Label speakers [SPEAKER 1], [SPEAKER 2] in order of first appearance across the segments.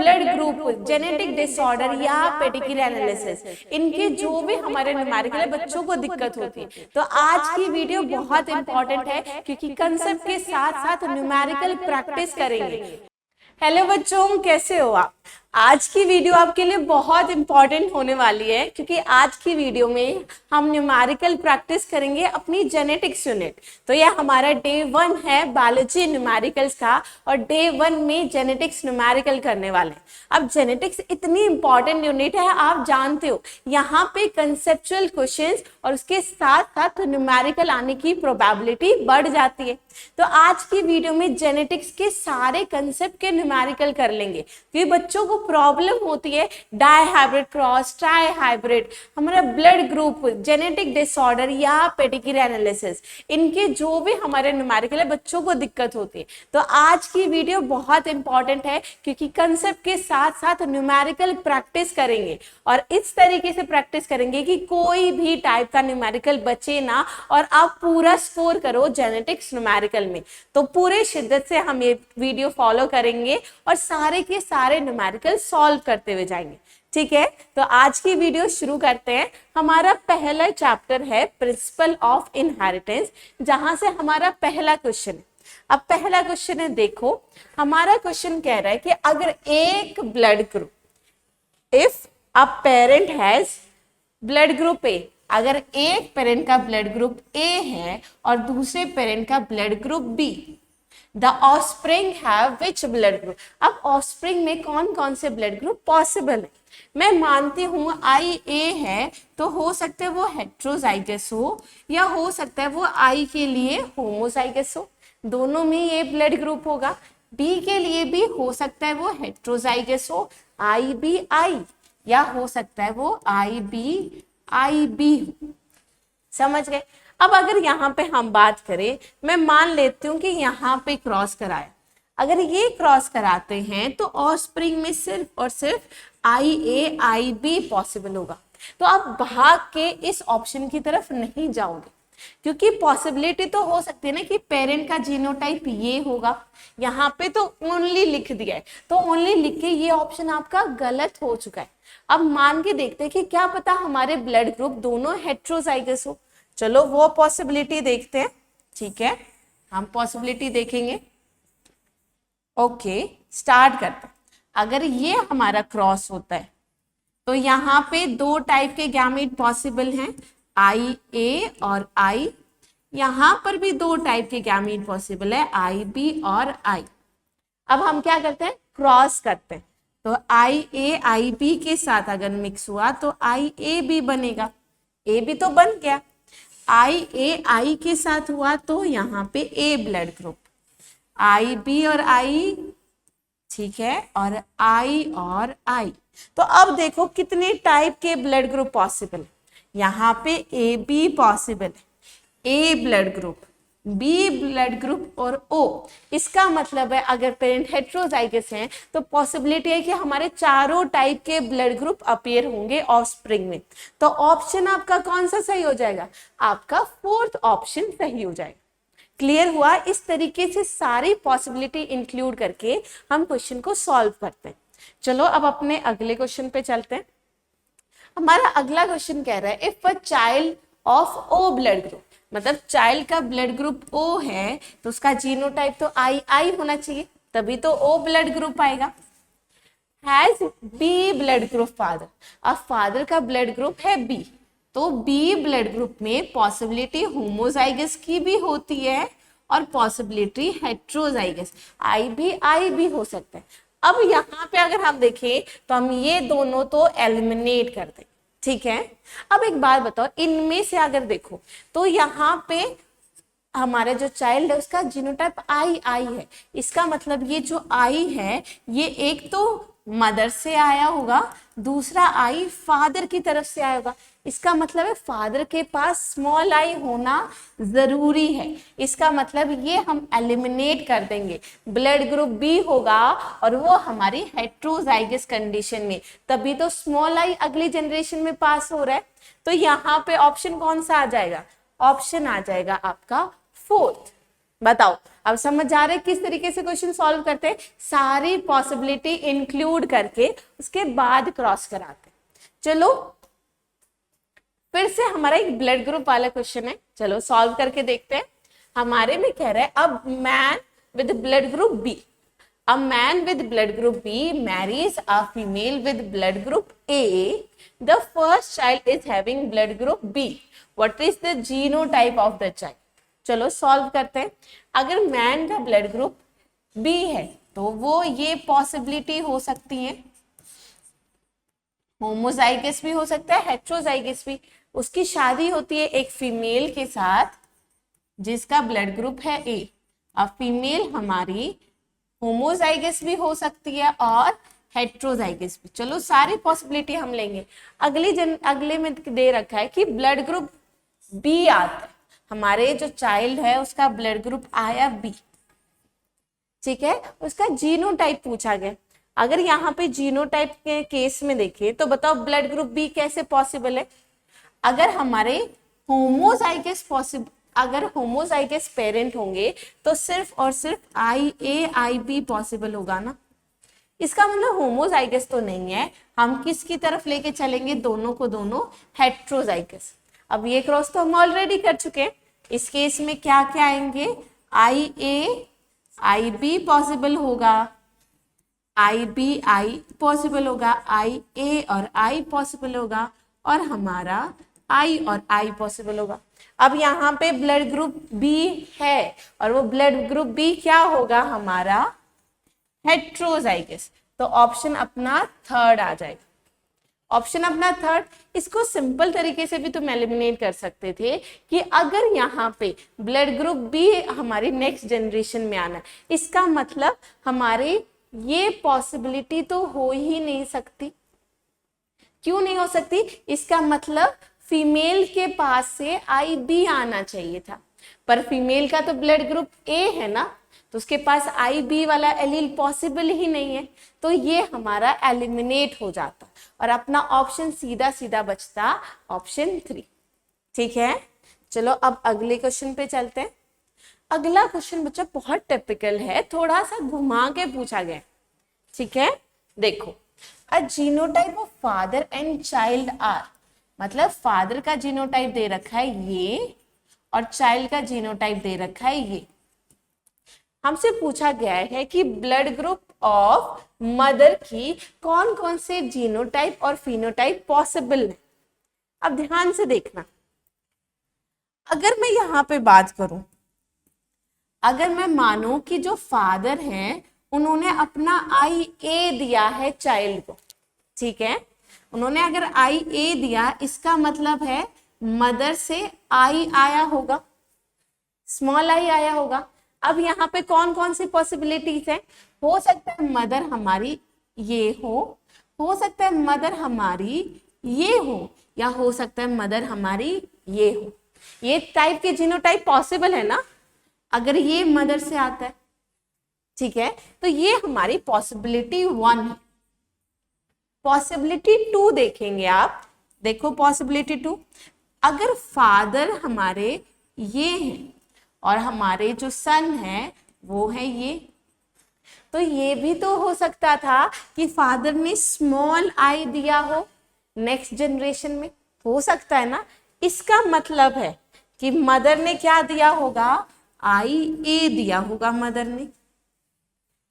[SPEAKER 1] Blood group, genetic disorder या pedigree analysis, इनके जो भी हमारे न्यूमेरिकल है बच्चों को दिक्कत होती है। तो आज की वीडियो बहुत इंपॉर्टेंट है क्योंकि कंसेप्ट के साथ साथ न्यूमेरिकल प्रैक्टिस करेंगे। हेलो बच्चों, कैसे हो आप? आज की वीडियो आपके लिए बहुत इंपॉर्टेंट होने वाली है क्योंकि आज की वीडियो में हम न्यूमेरिकल प्रैक्टिस करेंगे अपनी जेनेटिक्स यूनिट। तो यह हमारा डे 1 है बायोलॉजी न्यूमेरिकल्स का और डे 1 में जेनेटिक्स न्यूमेरिकल करने वाले हैं। अब जेनेटिक्स इतनी इंपॉर्टेंट यूनिट है, आप जानते हो यहाँ पे कंसेप्चुअल क्वेश्चंस और उसके साथ साथ न्यूमेरिकल आने की प्रोबेबिलिटी बढ़ जाती है। तो आज की वीडियो में जेनेटिक्स के सारे कंसेप्ट के न्यूमेरिकल कर लेंगे क्योंकि बच्चों को प्रॉब्लम होती है dihybrid cross, trihybrid, हमारा ब्लड ग्रुप, जेनेटिक डिसऑर्डर या पेडिग्री एनालिसिस, इनके जो भी हमारे न्यूमेरिकल है बच्चों को दिक्कत होती है। तो आज की वीडियो बहुत इंपॉर्टेंट है क्योंकि कंसेप्ट के साथ साथ न्यूमेरिकल प्रैक्टिस करेंगे और इस तरीके से प्रैक्टिस करेंगे कि कोई भी टाइप का न्यूमेरिकल बचे ना और आप पूरा स्कोर करो जेनेटिक्स न्यूमेरिकल में। तो पूरे शिद्दत से हम ये वीडियो फॉलो करेंगे और सारे के सारे न्यूमेरिकल सॉल्व करते हुए जाएंगे। ठीक है, तो आज की वीडियो शुरू करते हैं। हमारा पहला चैप्टर है प्रिंसिपल ऑफ इनहेरिटेंस, जहां से हमारा पहला क्वेश्चन है। अब पहला क्वेश्चन है, देखो हमारा क्वेश्चन कह रहा है कि अगर एक blood group, if a parent has blood group A, अगर एक पेरेंट का ब्लड ग्रुप ए है और दूसरे पेरेंट का blood group B, the offspring have which blood group. अब ऑफस्प्रिंग में कौन कौन से ब्लड ग्रुप पॉसिबल है? मैं मानती हूं आई ए है तो हो सकता है वो हेट्रोजाइगस हो या हो सकता है वो आई के लिए होमोजाइगस हो, दोनों में ये ब्लड ग्रुप होगा। बी के लिए भी हो सकता है वो हेट्रोजाइगस हो, आई बी आई, या हो सकता है वो आई बी हो। समझ गए? अब अगर यहाँ पे हम बात करें, मैं मान लेती हूँ कि यहाँ पे क्रॉस कराया, अगर ये क्रॉस कराते हैं तो ऑफस्प्रिंग में सिर्फ और सिर्फ आई ए आई बी पॉसिबल होगा। तो आप भाग के इस ऑप्शन की तरफ नहीं जाओगे क्योंकि पॉसिबिलिटी तो हो सकती है ना कि पेरेंट का जीनोटाइप ये होगा, यहाँ पे तो ओनली लिख दिया है, तो ओनली लिख के ये ऑप्शन आपका गलत हो चुका है। अब मान के देखते हैं कि क्या पता हमारे ब्लड ग्रुप दोनों हेट्रोजाइगस हो। चलो वो पॉसिबिलिटी देखते हैं। ठीक है, हम पॉसिबिलिटी देखेंगे। ओके, स्टार्ट करते हैं। अगर ये हमारा क्रॉस होता है तो यहाँ पे दो टाइप के गैमेट पॉसिबल हैं, आई ए और आई। यहाँ पर भी दो टाइप के गैमेट पॉसिबल है, आई बी और आई। अब हम क्या करते हैं, क्रॉस करते हैं। तो आई ए आई बी के साथ अगर मिक्स हुआ तो आई ए बी बनेगा, ए बी तो बन गया। आई ए आई के साथ हुआ तो यहाँ पे ए ब्लड ग्रुप, आई बी और आई, ठीक है, और आई। तो अब देखो कितने टाइप के ब्लड ग्रुप पॉसिबल, यहाँ पे ए बी पॉसिबल है, A blood group, B blood group और ओ। इसका मतलब है अगर पेरेंट हेट्रोजाइगस हैं तो पॉसिबिलिटी है कि हमारे चारों टाइप के ब्लड ग्रुप अपीयर होंगे ऑफस्प्रिंग में। तो ऑप्शन आपका कौन सा सही हो जाएगा? आपका फोर्थ ऑप्शन सही हो जाएगा। क्लियर हुआ? इस तरीके से सारी पॉसिबिलिटी इंक्लूड करके हम क्वेश्चन को सॉल्व करते हैं। चलो अब अपने अगले क्वेश्चन पे चलते हैं। हमारा अगला क्वेश्चन कह रहा है if a child of O blood group, मतलब चाइल्ड का ब्लड ग्रुप ओ है तो उसका जीनोटाइप तो आई होना चाहिए, तभी तो ओ ब्लड ग्रुप आएगा। Has B blood group father, अब फादर का ब्लड ग्रुप है बी, तो बी ब्लड ग्रुप में पॉसिबिलिटी होमोजाइगस की भी होती है और पॉसिबिलिटी हेट्रोजाइगस आई भी हो सकता है। अब यहाँ पे अगर हम देखें तो हम ये दोनों तो एलिमिनेट कर दें। ठीक है, अब एक बात बताओ, इनमें से अगर देखो तो यहाँ पे हमारा जो चाइल्ड है उसका जीनोटाइप आई है, इसका मतलब ये जो आई है ये एक तो मदर से आया होगा, दूसरा आई फादर की तरफ से आया होगा। इसका मतलब है फादर के पास स्मॉल आई होना जरूरी है। इसका मतलब ये हम एलिमिनेट कर देंगे, ब्लड ग्रुप बी होगा और वो हमारी हेट्रोजाइगस कंडीशन में, तभी तो स्मॉल आई अगली जनरेशन में पास हो रहा है। तो यहाँ पे ऑप्शन कौन सा आ जाएगा? ऑप्शन आ जाएगा आपका फोर्थ। बताओ, अब समझ आ रहा है किस तरीके से क्वेश्चन सॉल्व करते हैं? सारी पॉसिबिलिटी इंक्लूड करके उसके बाद क्रॉस कराते हैं। चलो फिर से हमारा एक ब्लड ग्रुप वाला क्वेश्चन है, चलो सॉल्व करके देखते हैं। हमारे में कह रहा है अब man with blood group B, a man with blood group B marries a female with blood group A. The first child is having blood group B. What is the genotype of the child? चलो solve करते हैं। अगर man का blood group B है तो वो ये possibility हो सकती है, होमोजाइगस भी हो सकता है, हेट्रोजाइगस भी। उसकी शादी होती है एक फीमेल के साथ जिसका ब्लड ग्रुप है A। अब फीमेल हमारी होमोजाइगस भी हो सकती है और हेट्रोजाइगस भी। चलो सारी पॉसिबिलिटी हम लेंगे। अगले में दे रखा है कि ब्लड ग्रुप बी आता है, हमारे जो चाइल्ड है उसका ब्लड ग्रुप आया बी, ठीक है। उसका जीनोटाइप पूछा गया। अगर यहाँ पे जीनोटाइप के केस में देखें तो बताओ ब्लड ग्रुप बी कैसे पॉसिबल है? अगर हमारे होमोजाइगस पेरेंट होंगे तो सिर्फ और सिर्फ IA पॉसिबल होगा ना। इसका मतलब होमोजाइगस तो नहीं है, हम किसकी तरफ लेके चलेंगे? दोनों को दोनों हेट्रोजाइगस। अब ये क्रॉस तो हम ऑलरेडी कर चुके हैं। इस केस में क्या क्या आएंगे? IB पॉसिबल होगा, IBI पॉसिबल होगा, IA और I पॉसिबल होगा और हमारा I और I पॉसिबल होगा। अब यहाँ पे ब्लड ग्रुप B है और वो ब्लड ग्रुप B क्या होगा? हमारा हेट्रोजाइगस। तो ऑप्शन अपना थर्ड आ जाएगा। ऑप्शन अपना थर्ड। इसको सिंपल तरीके से भी तुम एलिमिनेट कर सकते थे कि अगर यहाँ पे ब्लड ग्रुप B हमारी नेक्स्ट जनरेशन में आना, इसका मतलब हमारे ये पॉसिबिलिटी तो हो ही नहीं सकती। क्यों नहीं हो सकती? इसका मतलब फीमेल के पास से IB आना चाहिए था, पर फीमेल का तो ब्लड ग्रुप A है ना, तो उसके पास IB वाला एलील पॉसिबल ही नहीं है। तो ये हमारा एलिमिनेट हो जाता और अपना ऑप्शन सीधा सीधा बचता ऑप्शन 3, ठीक है। चलो अब अगले क्वेश्चन पे चलते हैं। अगला क्वेश्चन बच्चा बहुत टिपिकल है, थोड़ा सा घुमा के पूछा गया, ठीक है। देखो, a genotype of father and child are, मतलब फादर का जीनोटाइप दे रखा है ये और चाइल्ड का जीनोटाइप दे रखा है ये। हमसे पूछा गया है कि ब्लड ग्रुप ऑफ मदर की कौन कौन से जीनोटाइप और फिनोटाइप पॉसिबल है। अब ध्यान से देखना, अगर मैं यहाँ पे बात करूं, अगर मैं मानूं कि जो फादर हैं उन्होंने अपना IA दिया है चाइल्ड को, ठीक है। उन्होंने अगर IA दिया, इसका मतलब है मदर से I आया होगा, स्मॉल I आया होगा। अब यहाँ पे कौन कौन सी पॉसिबिलिटीज है? हो सकता है मदर हमारी ये हो सकता है मदर हमारी ये हो, या हो सकता है मदर हमारी ये हो। ये टाइप के जीनोटाइप पॉसिबल है ना, अगर ये मदर से आता है, ठीक है। तो ये हमारी पॉसिबिलिटी 1 है। पॉसिबिलिटी 2 देखेंगे आप, देखो पॉसिबिलिटी 2, अगर फादर हमारे ये हैं और हमारे जो सन है वो है ये, तो ये भी तो हो सकता था कि फादर ने स्मॉल I दिया हो नेक्स्ट जनरेशन में, हो सकता है ना। इसका मतलब है कि मदर ने क्या दिया होगा? IA दिया होगा मदर ने,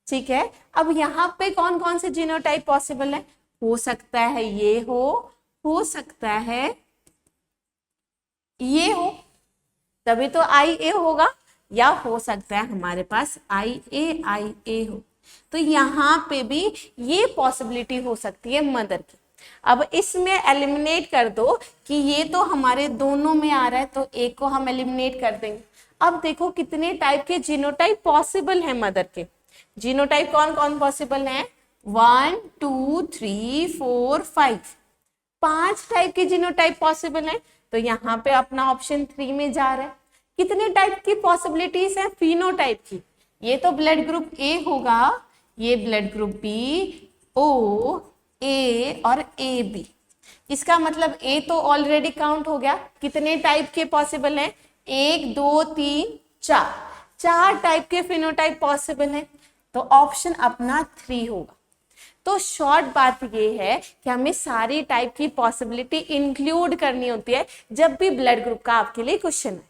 [SPEAKER 1] ठीक है। अब यहाँ पे कौन कौन से जीनोटाइप पॉसिबल है? हो सकता है ये हो सकता है ये हो, तभी तो IA होगा, या हो सकता है हमारे पास IA हो। तो यहाँ पे भी ये पॉसिबिलिटी हो सकती है मदर की। अब इसमें एलिमिनेट कर दो कि ये तो हमारे दोनों में आ रहा है, तो एक को हम एलिमिनेट कर देंगे। अब देखो कितने टाइप के जीनोटाइप पॉसिबल है मदर के। जीनोटाइप कौन कौन पॉसिबल है? 1 2 3 4 5, 5 टाइप के जीनोटाइप पॉसिबल है। तो यहाँ पे अपना ऑप्शन 3 में जा रहा है। कितने टाइप की पॉसिबिलिटीज है फिनोटाइप की? ये तो ब्लड ग्रुप A होगा, ये blood group B, O, A और AB। इसका मतलब A तो ऑलरेडी काउंट हो गया। कितने टाइप के पॉसिबल हैं? 1 2 3 4, 4 टाइप के फिनोटाइप पॉसिबल हैं, तो ऑप्शन अपना 3 होगा। तो शॉर्ट बात ये है कि हमें सारी टाइप की पॉसिबिलिटी इंक्लूड करनी होती है जब भी ब्लड ग्रुप का आपके लिए क्वेश्चन है।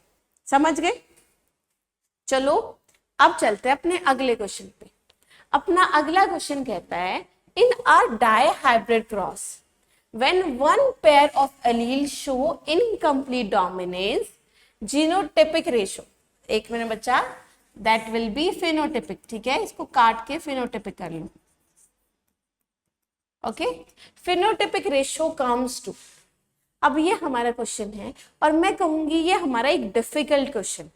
[SPEAKER 1] समझ गए? चलो अब चलते हैं अपने अगले क्वेश्चन पे। अपना अगला क्वेश्चन कहता है in a dihybrid cross when one pair of allele show incomplete dominance genotypic ratio, एक मिनट बच्चा, that will be phenotypic, ठीक है, इसको काट के phenotypic कर लो। Okay, phenotypic ratio comes to, अब ये हमारा क्वेश्चन है और मैं कहूंगी ये हमारा एक डिफिकल्ट क्वेश्चन,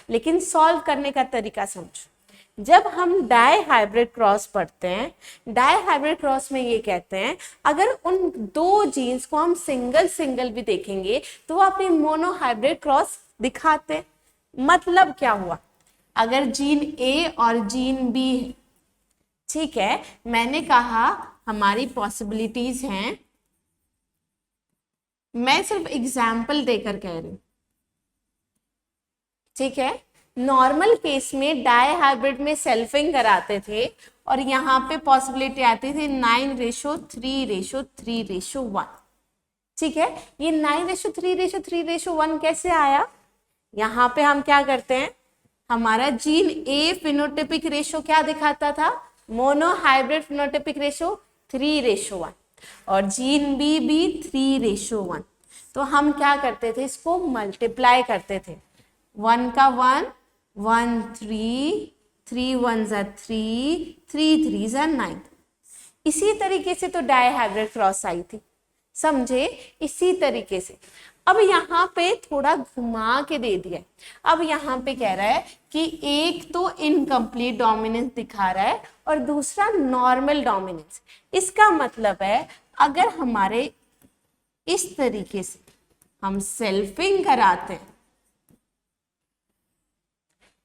[SPEAKER 1] लेकिन सॉल्व करने का तरीका समझो। जब हम डाई हाइब्रिड क्रॉस पढ़ते हैं, डाई हाइब्रिड क्रॉस में ये कहते हैं अगर उन 2 जीन्स को हम सिंगल सिंगल भी देखेंगे तो वो अपनी मोनो हाइब्रिड क्रॉस दिखाते हैं। मतलब क्या हुआ, अगर जीन ए और जीन बी है, ठीक है, मैंने कहा हमारी पॉसिबिलिटीज हैं, मैं सिर्फ एग्जाम्पल देकर कह रही हूं, ठीक है। नॉर्मल केस में डाई हाइब्रिड में सेल्फिंग कराते थे और यहाँ पे पॉसिबिलिटी आती थी 9:3:3:1, ठीक है। ये 9:3:3:1 कैसे आया? यहाँ पे हम क्या करते हैं, हमारा जीन ए फिनोटिपिक रेशो क्या दिखाता था, मोनो हाइब्रिड फिनोटिपिक रेशो 3:1 और जीन बी भी 3:1। तो हम क्या करते थे, इसको मल्टीप्लाई करते थे, 1 का 1 1 3 3 1 3 3 3 9। इसी तरीके से तो डाई हाइब्रिड क्रॉस आई थी, समझे? इसी तरीके से। अब यहाँ पे थोड़ा घुमा के दे दिया है। अब यहाँ पे कह रहा है कि एक तो इनकम्प्लीट डोमिनेंस दिखा रहा है और दूसरा नॉर्मल डोमिनेंस। इसका मतलब है अगर हमारे इस तरीके से हम सेल्फिंग कराते हैं,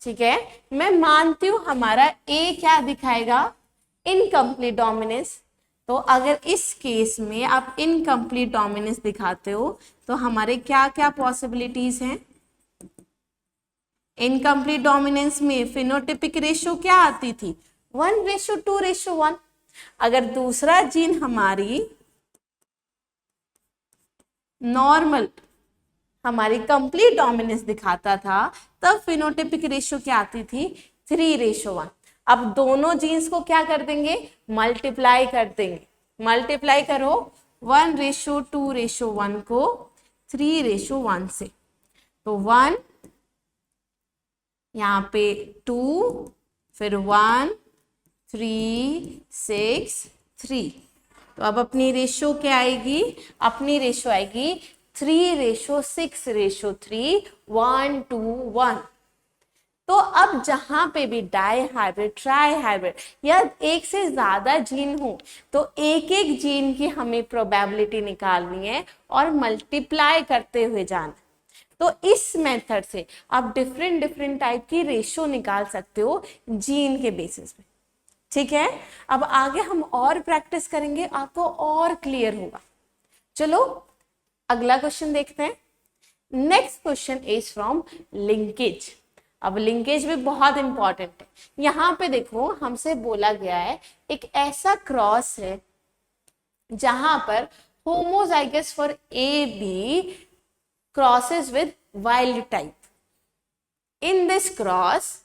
[SPEAKER 1] ठीक है, मैं मानती हूं हमारा ए क्या दिखाएगा, इनकम्प्लीट डोमिनेंस। तो अगर इस केस में आप इनकम्प्लीट डोमिनेंस दिखाते हो तो हमारे क्या क्या पॉसिबिलिटीज हैं, इनकम्प्लीट डोमिनेंस में फिनोटिपिक रेशो क्या आती थी, 1:2:1। अगर दूसरा जीन हमारी नॉर्मल हमारी कंप्लीट डोमिनेंस दिखाता था तब फिनोटिपिक रेशो क्या आती थी, 3:1। अब दोनों जीन्स को क्या कर देंगे, मल्टीप्लाई कर देंगे। मल्टीप्लाई करो 1:2:1 को 3:1 से, तो 1 यहाँ पे 2 फिर 1 3 6 3। तो अब अपनी रेशो क्या आएगी, अपनी रेशो आएगी 3:6:3 1 to 1। तो अब जहां पे भी डाई हाइब्रिड, ट्राई हाइब्रिड या एक से ज्यादा जीन हो तो एक एक जीन की हमें प्रोबेबिलिटी निकालनी है और मल्टीप्लाई करते हुए जाना। तो इस मेथड से आप डिफरेंट डिफरेंट टाइप की रेशो निकाल सकते हो जीन के बेसिस पे, ठीक है। अब आगे हम और प्रैक्टिस करेंगे, आपको और क्लियर होगा। चलो अगला क्वेश्चन देखते हैं। Next question is from linkage. अब लिंकेज भी बहुत इंपॉर्टेंट है। यहाँ पे देखो हमसे बोला गया है एक ऐसा क्रॉस है जहां पर homozygous for A B crosses with wild type. In this cross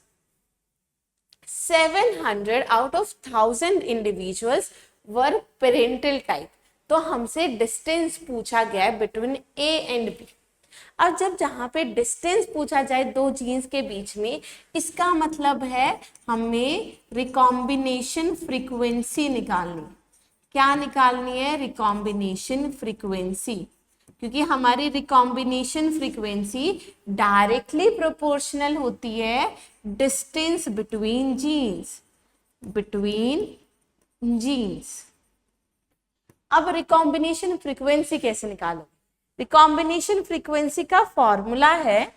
[SPEAKER 1] 700 out of 1000 individuals were parental type. तो हमसे डिस्टेंस पूछा गया है बिटवीन ए एंड बी। अब जब जहां पे डिस्टेंस पूछा जाए दो जीन्स के बीच में, इसका मतलब है हमें रिकॉम्बिनेशन फ्रीक्वेंसी निकालनी। क्या निकालनी है, रिकॉम्बिनेशन फ्रीक्वेंसी, क्योंकि हमारी रिकॉम्बिनेशन फ्रीक्वेंसी डायरेक्टली प्रोपोर्शनल होती है डिस्टेंस बिटवीन जीन्स, अब रिकॉम्बिनेशन फ्रीक्वेंसी कैसे निकालो? रिकॉम्बिनेशन फ्रीक्वेंसी का फॉर्मूला है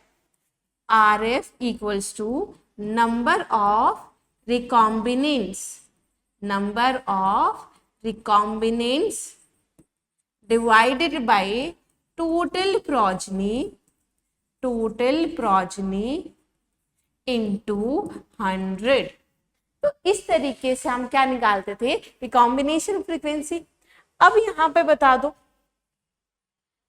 [SPEAKER 1] RF equals to number of recombinants divided by total progeny into 100। तो इस तरीके से हम क्या निकालते थे, रिकॉम्बिनेशन फ्रीक्वेंसी। अब यहां पे बता दो,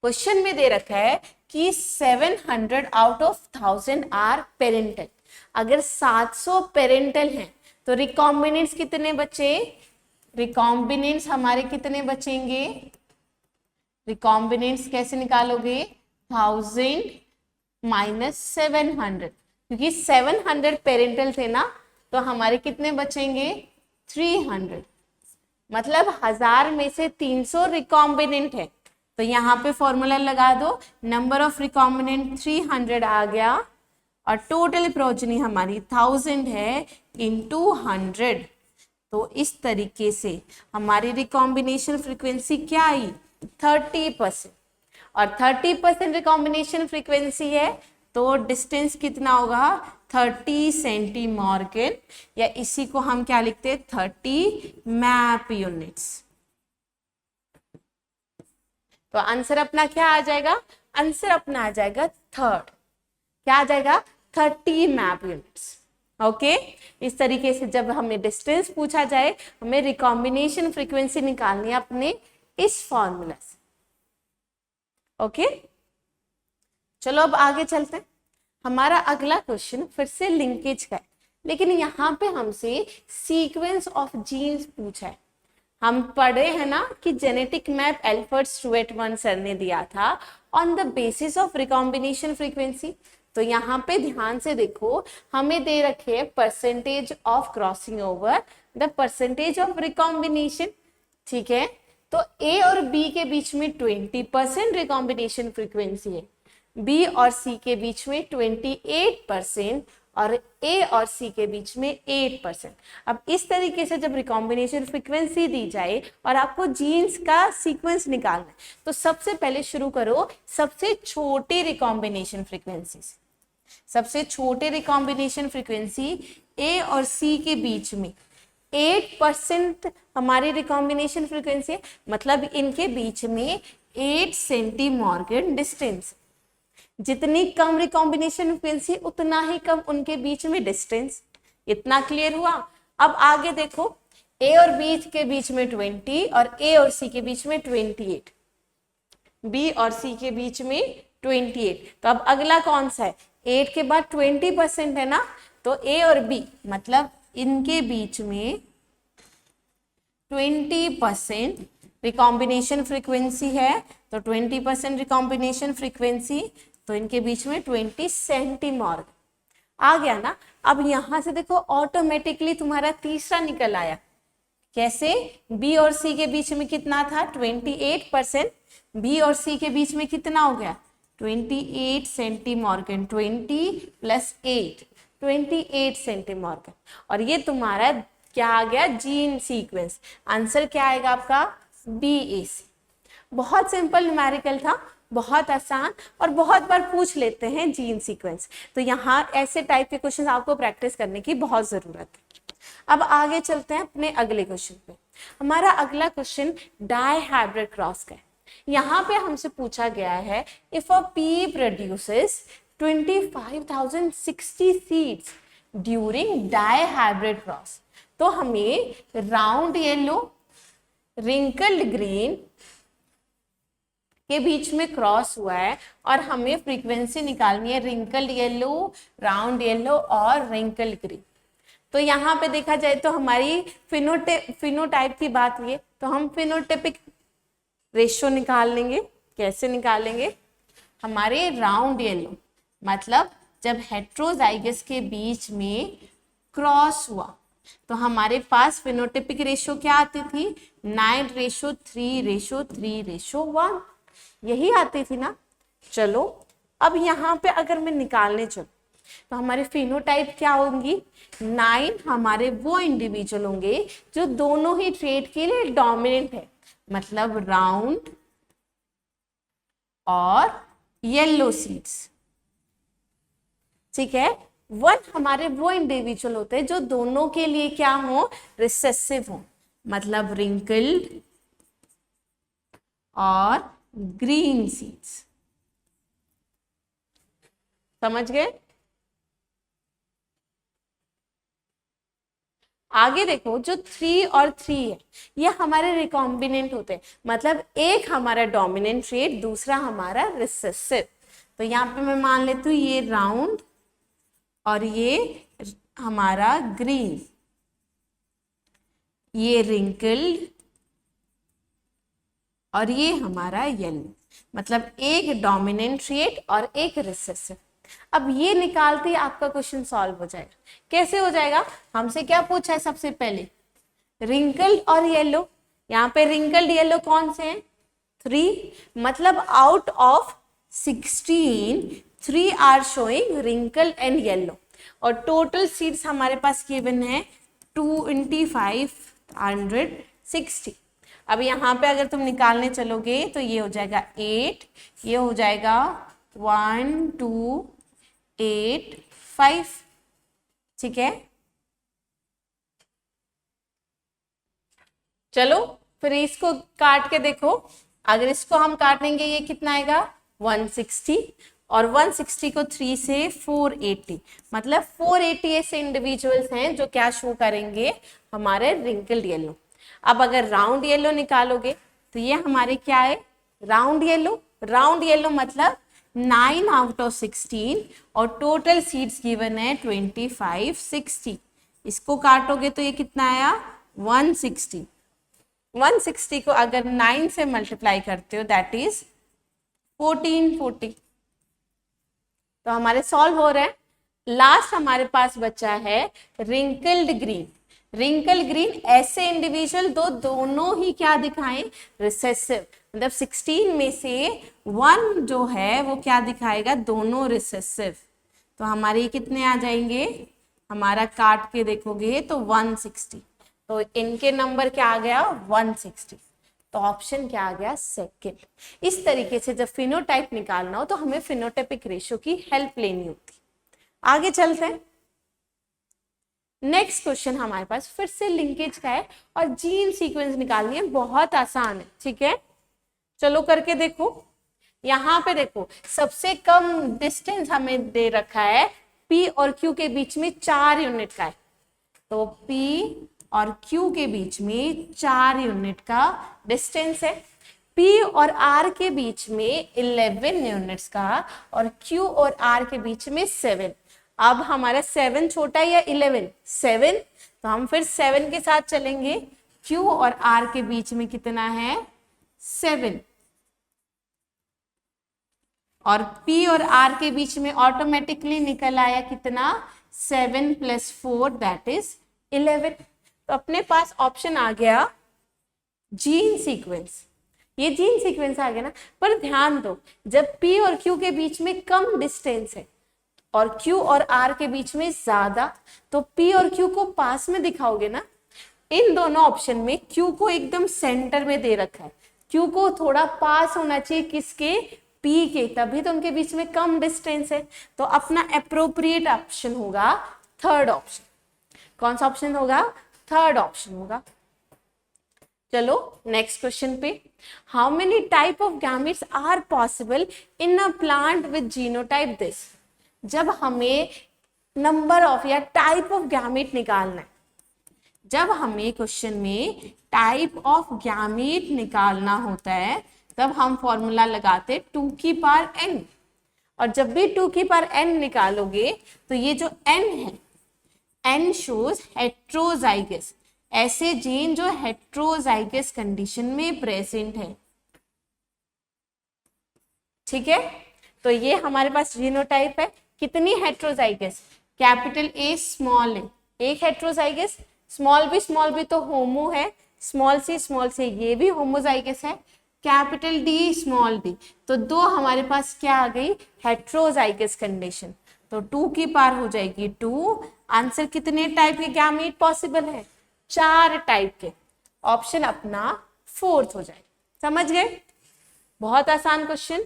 [SPEAKER 1] क्वेश्चन में दे रखा है कि 700 आउट ऑफ 1000 आर पेरेंटल। अगर 700 पेरेंटल हैं तो रिकॉम्बिनेंट्स कितने बचे, रिकॉम्बिनेंट्स हमारे कितने बचेंगे, रिकॉम्बिनेंट्स कैसे निकालोगे, 1000 माइनस 700, क्योंकि 700 पेरेंटल थे ना, तो हमारे कितने बचेंगे 300। मतलब 1000 में से 300 रिकॉम्बिनेंट है, तो यहाँ पे फॉर्मूला लगा दो, नंबर ऑफ रिकॉम्बिनेंट 300 आ गया और टोटल प्रोजनी हमारी 1000 है इंटू 100। तो इस तरीके से हमारी रिकॉम्बिनेशन फ्रीक्वेंसी क्या आई, 30%। और 30% रिकॉम्बिनेशन फ्रीक्वेंसी है तो डिस्टेंस कितना होगा, 30 सेंटीमॉर्गन, या इसी को हम क्या लिखते हैं 30 मैप यूनिट्स। तो आंसर अपना क्या आ जाएगा, आंसर अपना आ जाएगा थर्ड, क्या आ जाएगा 30 मैप यूनिट्स। ओके, इस तरीके से जब हमें डिस्टेंस पूछा जाए, हमें रिकॉम्बिनेशन फ्रीक्वेंसी निकालनी है अपने इस फॉर्मूला से। ओके, चलो अब आगे चलते हैं। हमारा अगला क्वेश्चन फिर से लिंकेज का है, लेकिन यहाँ पे हमसे सीक्वेंस ऑफ जीन्स पूछा है। हम पढ़े हैं ना कि genetic map Alford Stuart one sir ने दिया था on the basis of recombination frequency. तो यहाँ पे ध्यान से देखो, हमें दे रखे percentage of crossing over, the percentage of recombination. ठीक है, तो ए और बी के बीच में 20% रिकॉम्बिनेशन फ्रीक्वेंसी है, बी और सी के बीच में 28% और ए और सी के बीच में 8%। अब इस तरीके से जब रिकॉम्बिनेशन फ्रीक्वेंसी दी जाए और आपको जीन्स का सीक्वेंस निकालना है, तो सबसे पहले शुरू करो सबसे छोटे रिकॉम्बिनेशन फ्रीक्वेंसी से। सबसे छोटे रिकॉम्बिनेशन फ्रीक्वेंसी ए और सी के बीच में 8% हमारी रिकॉम्बिनेशन फ्रीक्वेंसी है, मतलब इनके बीच में 8 सेंटीमॉर्गन डिस्टेंस। जितनी कम रिकॉम्बिनेशन फ्रीक्वेंसी उतना ही कम उनके बीच में डिस्टेंस। इतना क्लियर हुआ। अब आगे देखो, ए और बी के बीच में 20 और ए और सी के बीच में 28, बी और सी के बीच में 28। तो अब अगला कौन सा है, 8 के बाद 20% है ना, तो ए और बी मतलब इनके बीच में 20% रिकॉम्बिनेशन फ्रीक्वेंसी है। तो 20% रिकॉम्बिनेशन फ्रीक्वेंसी, तो इनके बीच में 20 सेंटीमॉर्गन आ गया ना। अब यहां से देखो ऑटोमेटिकली तुम्हारा तीसरा निकल आया। कैसे, बी और सी के बीच में कितना था 28%, बी और सी के बीच में कितना हो गया 28 सेंटीमॉर्गन, 20 प्लस 8 28 सेंटीमॉर्गन। और ये तुम्हारा क्या आ गया, जीन सीक्वेंस। आंसर क्या आएगा आपका, BAC। बहुत सिंपल न्यूमेरिकल था, बहुत आसान, और बहुत बार पूछ लेते हैं जीन सीक्वेंस। तो यहाँ ऐसे टाइप के क्वेश्चन आपको प्रैक्टिस करने की बहुत जरूरत है। अब आगे चलते हैं अपने अगले क्वेश्चन पे। हमारा अगला क्वेश्चन डाई हाइब्रिड क्रॉस का है। यहाँ पे हमसे पूछा गया है, if a pea produces 25,060 seeds during dihybrid cross, तो हमें राउंड येलो रिंकल्ड ग्रीन के बीच में क्रॉस हुआ है और हमें फ्रीक्वेंसी निकालनी है रिंकल्ड येलो, राउंड येलो और रिंकल्ड ग्रीन। तो यहाँ पे देखा जाए तो हमारी फिनोटाइप की बात हुई है, तो हम फिनोटाइपिक रेशियो निकाल लेंगे। कैसे निकालेंगे, हमारे राउंड येलो मतलब जब हेट्रोजाइगस के बीच में क्रॉस हुआ तो हमारे पास फिनोटाइपिक रेशियो क्या आती थी, 9:3:3:1, यही आती थी ना। चलो अब यहाँ पे अगर मैं निकालने चलूं तो हमारे फिनोटाइप क्या होंगी, 9 हमारे वो इंडिविजुअल होंगे जो दोनों ही ट्रेट के लिए डोमिनेंट है, मतलब राउंड और येलो सीड्स। ठीक है, 1 हमारे वो इंडिविजुअल होते हैं जो दोनों के लिए क्या हो, रिसेसिव हो, मतलब रिंकल्ड और ग्रीन सीड्स। समझ गए। आगे देखो, जो 3 और 3 है ये हमारे रिकॉम्बिनेंट होते हैं, मतलब एक हमारा डोमिनेंट ट्रेट, दूसरा हमारा रिसेसिव। तो यहाँ पे मैं मान लेती हूँ ये राउंड और ये हमारा ग्रीन, ये रिंकल्ड और ये हमारा येलो, मतलब एक डोमिनेंट ट्रेट और एक रिसेसिव। अब ये निकालते ही आपका क्वेश्चन सॉल्व हो जाएगा। कैसे हो जाएगा? हमसे क्या पूछा है सबसे पहले? रिंकल्ड और येलो। यहाँ पे रिंकल्ड येलो कौन से हैं? 3, मतलब out of 16 3 are showing wrinkled and yellow. और टोटल सीड्स हमारे पास गिवन है 2560। अब यहाँ पे अगर तुम निकालने चलोगे तो ये हो जाएगा 8, ये हो जाएगा 1 2 8 5, ठीक है। चलो फिर इसको काट के देखो, अगर इसको हम काटेंगे ये कितना आएगा? 160, और 160 को 3 से 480, मतलब 480 ऐसे इंडिविजुअल्स हैं जो क्या शो करेंगे? हमारे रिंकल्ड येलो। अब अगर राउंड येलो निकालोगे तो ये हमारे क्या है? Round yellow. राउंड येलो मतलब 9 आउट ऑफ 16 और टोटल सीड्स गिवन है 2560। इसको काटोगे तो ये कितना आया? 160। 160 को अगर 9 से मल्टीप्लाई करते हो दैट इज 1440। तो हमारे सॉल्व हो रहे हैं। लास्ट हमारे पास बचा है रिंकल्ड ग्रीन। रिंकल ग्रीन ऐसे इंडिविजुअल दोनों ही क्या दिखाएं? रिसेसिव, मतलब 16 में से 1 जो है वो क्या दिखाएगा? दोनों रिसेसिव। तो हमारे कितने आ जाएंगे? हमारा काट के देखोगे तो 160। तो इनके नंबर क्या आ गया? 160। तो ऑप्शन क्या आ गया? सेकंड। इस तरीके से जब फिनोटाइप निकालना हो तो हमें फिनोटाइपिक रेशियो की हेल्प लेनी होती। आगे चलते हैं। नेक्स्ट क्वेश्चन हमारे पास फिर से लिंकेज का है और जीन सीक्वेंस निकालनी है, बहुत आसान है, ठीक है। चलो करके देखो। यहाँ पे देखो सबसे कम डिस्टेंस हमें दे रखा है P और Q के बीच में 4 यूनिट का है। तो P और Q के बीच में 4 यूनिट का डिस्टेंस है। P और R के बीच में 11 यूनिट्स का और Q और R के बीच में 7। अब हमारा 7 छोटा या 11? 7। तो हम फिर 7 के साथ चलेंगे। Q और R के बीच में कितना है? 7। और P और R के बीच में ऑटोमेटिकली निकल आया कितना? 7 + 4 दैट इज 11। तो अपने पास ऑप्शन आ गया जीन सीक्वेंस। ये जीन सीक्वेंस आ गया ना, पर ध्यान दो जब P और Q के बीच में कम डिस्टेंस है और Q और R के बीच में ज्यादा, तो P और Q को पास में दिखाओगे ना। इन दोनों ऑप्शन में Q को एकदम सेंटर में दे रखा है, Q को थोड़ा पास होना चाहिए किसके? P के, तभी तो उनके बीच में कम डिस्टेंस है। तो अपना अप्रोप्रिएट ऑप्शन होगा थर्ड ऑप्शन। कौन सा ऑप्शन होगा? थर्ड ऑप्शन होगा। चलो नेक्स्ट क्वेश्चन पे। How many type of gametes are possible in a plant with genotype this? जब हमें नंबर ऑफ या टाइप ऑफ गैमेट निकालना है, जब हमें क्वेश्चन में टाइप ऑफ गैमेट निकालना होता है तब हम फॉर्मूला लगाते 2 की पावर n। और जब भी 2 की पावर n निकालोगे तो ये जो n है, n शोज हेट्रोजाइगस, ऐसे जीन जो हेट्रोजाइगस कंडीशन में प्रेजेंट है, ठीक है। तो ये हमारे पास जीनोटाइप है। कितनी heterozygous? Capital A small a, एक हेट्रोजाइगस। स्मॉल बी तो होमो है, स्मॉल सी ये भी होमोजाइगस है। कैपिटल D स्मॉल d, तो दो हमारे पास क्या आ गई? Heterozygous condition. तो 2 की पावर हो जाएगी 2। आंसर कितने टाइप के गैमेट पॉसिबल है? 4 टाइप के। ऑप्शन अपना फोर्थ हो जाएगा। समझ गए? बहुत आसान question.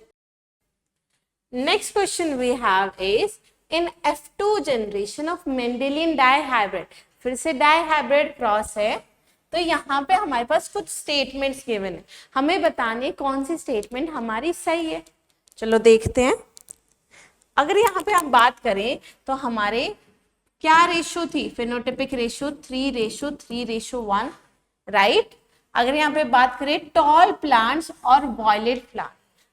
[SPEAKER 1] Next question we have is in F2 generation of Mendelian dihybrid. फिर से डाइहाइब्रिड क्रॉस है, तो यहाँ पे हमारे पास कुछ स्टेटमेंट्स गिवन है, हमें बताने कौन सी स्टेटमेंट हमारी सही है। चलो देखते हैं। अगर यहाँ पे हम बात करें तो हमारे क्या रेशियो थी? Phenotypic ratio 3:3:1, right. अगर यहाँ पे बात करें टॉल प्लांट्स और वॉयलेट फ्लावर,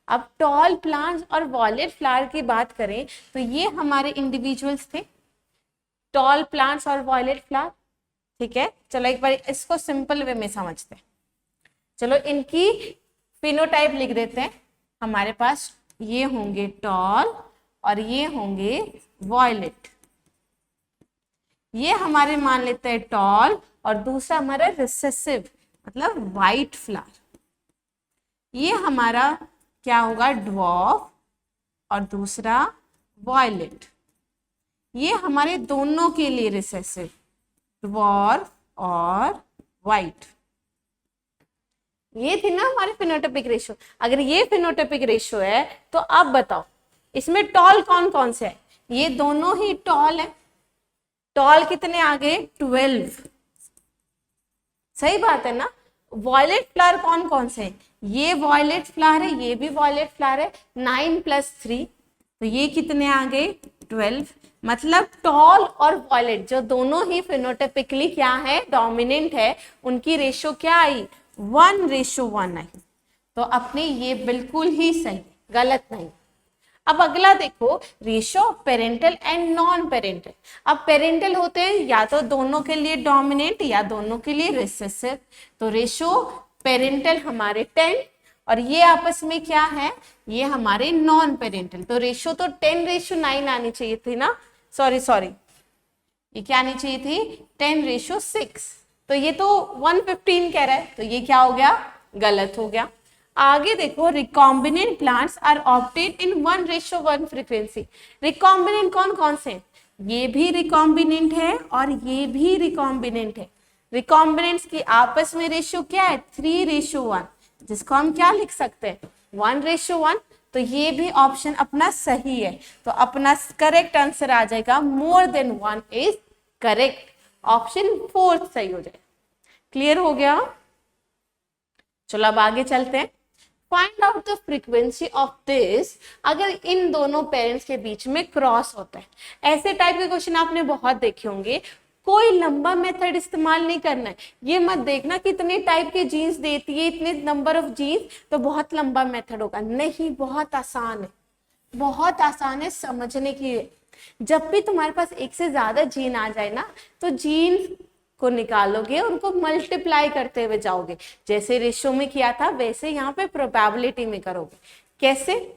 [SPEAKER 1] अब टॉल प्लांट्स और वॉयलेट फ्लावर की बात करें तो ये हमारे इंडिविजुअल्स थे, टॉल प्लांट्स और वॉयलेट फ्लावर, ठीक है। चलो एक बार इसको सिंपल वे में समझते हैं। चलो इनकी फिनोटाइप लिख देते हैं। हमारे पास ये होंगे टॉल और ये होंगे वॉयलेट। ये हमारे मान लेते हैं टॉल और दूसरा हमारा रिसेसिव मतलब वाइट फ्लावर। ये हमारा क्या होगा? ड्वार्फ और दूसरा वॉयलेट। ये हमारे दोनों के लिए रिसेसिव, ड्वार्फ और वाइट। ये थी ना हमारे फिनोटाइपिक रेशियो। अगर ये फिनोटाइपिक रेशियो है तो अब बताओ इसमें टॉल कौन कौन से है? ये दोनों ही टॉल है। टॉल कितने आ गए? 12। सही बात है ना। वॉयलेट फ्लावर कौन कौन से हैं? ये वॉयलेट फ्लावर है, ये भी वॉयलेट फ्लावर है। 9 + 3 तो ये कितने आ गए? 12। मतलब टॉल और वॉयलेट जो दोनों ही फिनोटाइपिकली क्या है? डोमिनेंट है। उनकी रेशियो क्या आई? 1:1 आई। तो अपने ये बिल्कुल ही सही, गलत नहीं। अब अगला देखो, ratio of parental and non parental. अब पेरेंटल होते हैं या तो दोनों के लिए डोमिनेंट या दोनों के लिए रिसेसिव। तो रेशियो पेरेंटल हमारे 10 और ये आपस में क्या है? ये हमारे नॉन पेरेंटल। तो रेशियो तो 10:9 आनी चाहिए थी ना। सॉरी, ये क्या आनी चाहिए थी? 10:6। तो ये तो 115 कह रहा है, तो ये क्या हो गया? गलत हो गया। आगे देखो, recombinant plants are obtained in 1:1 frequency. Recombinant कौन कौन से? ये भी रिकॉम्बिनेंट है और ये भी रिकॉम्बिनेंट है। रिकॉम्बिनेंट्स की आपस में रेशियो क्या है? 3:1, जिसको हम क्या लिख सकते हैं? 1:1। तो ये भी ऑप्शन अपना सही है। तो अपना करेक्ट आंसर आ जाएगा more than 1 is correct. Option 4 सही हो जाएगा। क्लियर हो गया? चलो अब आगे चलते हैं। Find out the frequency of this. अगर इन दोनों पेरेंट्स के बीच में क्रॉस होता है, ऐसे टाइप के क्वेश्चन आपने बहुत देखे होंगे। कोई लंबा मेथड इस्तेमाल नहीं करना है। ये मत देखना कितने टाइप के जीन्स देती है, इतने नंबर ऑफ जीन्स तो बहुत लंबा मेथड होगा। नहीं, बहुत आसान है, बहुत आसान है समझने की। जब भी तुम्हारे पास एक से ज्यादा जीन आ जाए ना, तो जीन को निकालोगे, उनको मल्टीप्लाई करते हुए जाओगे। जैसे रेशियो में किया था वैसे यहाँ पे प्रोबेबिलिटी में करोगे। कैसे?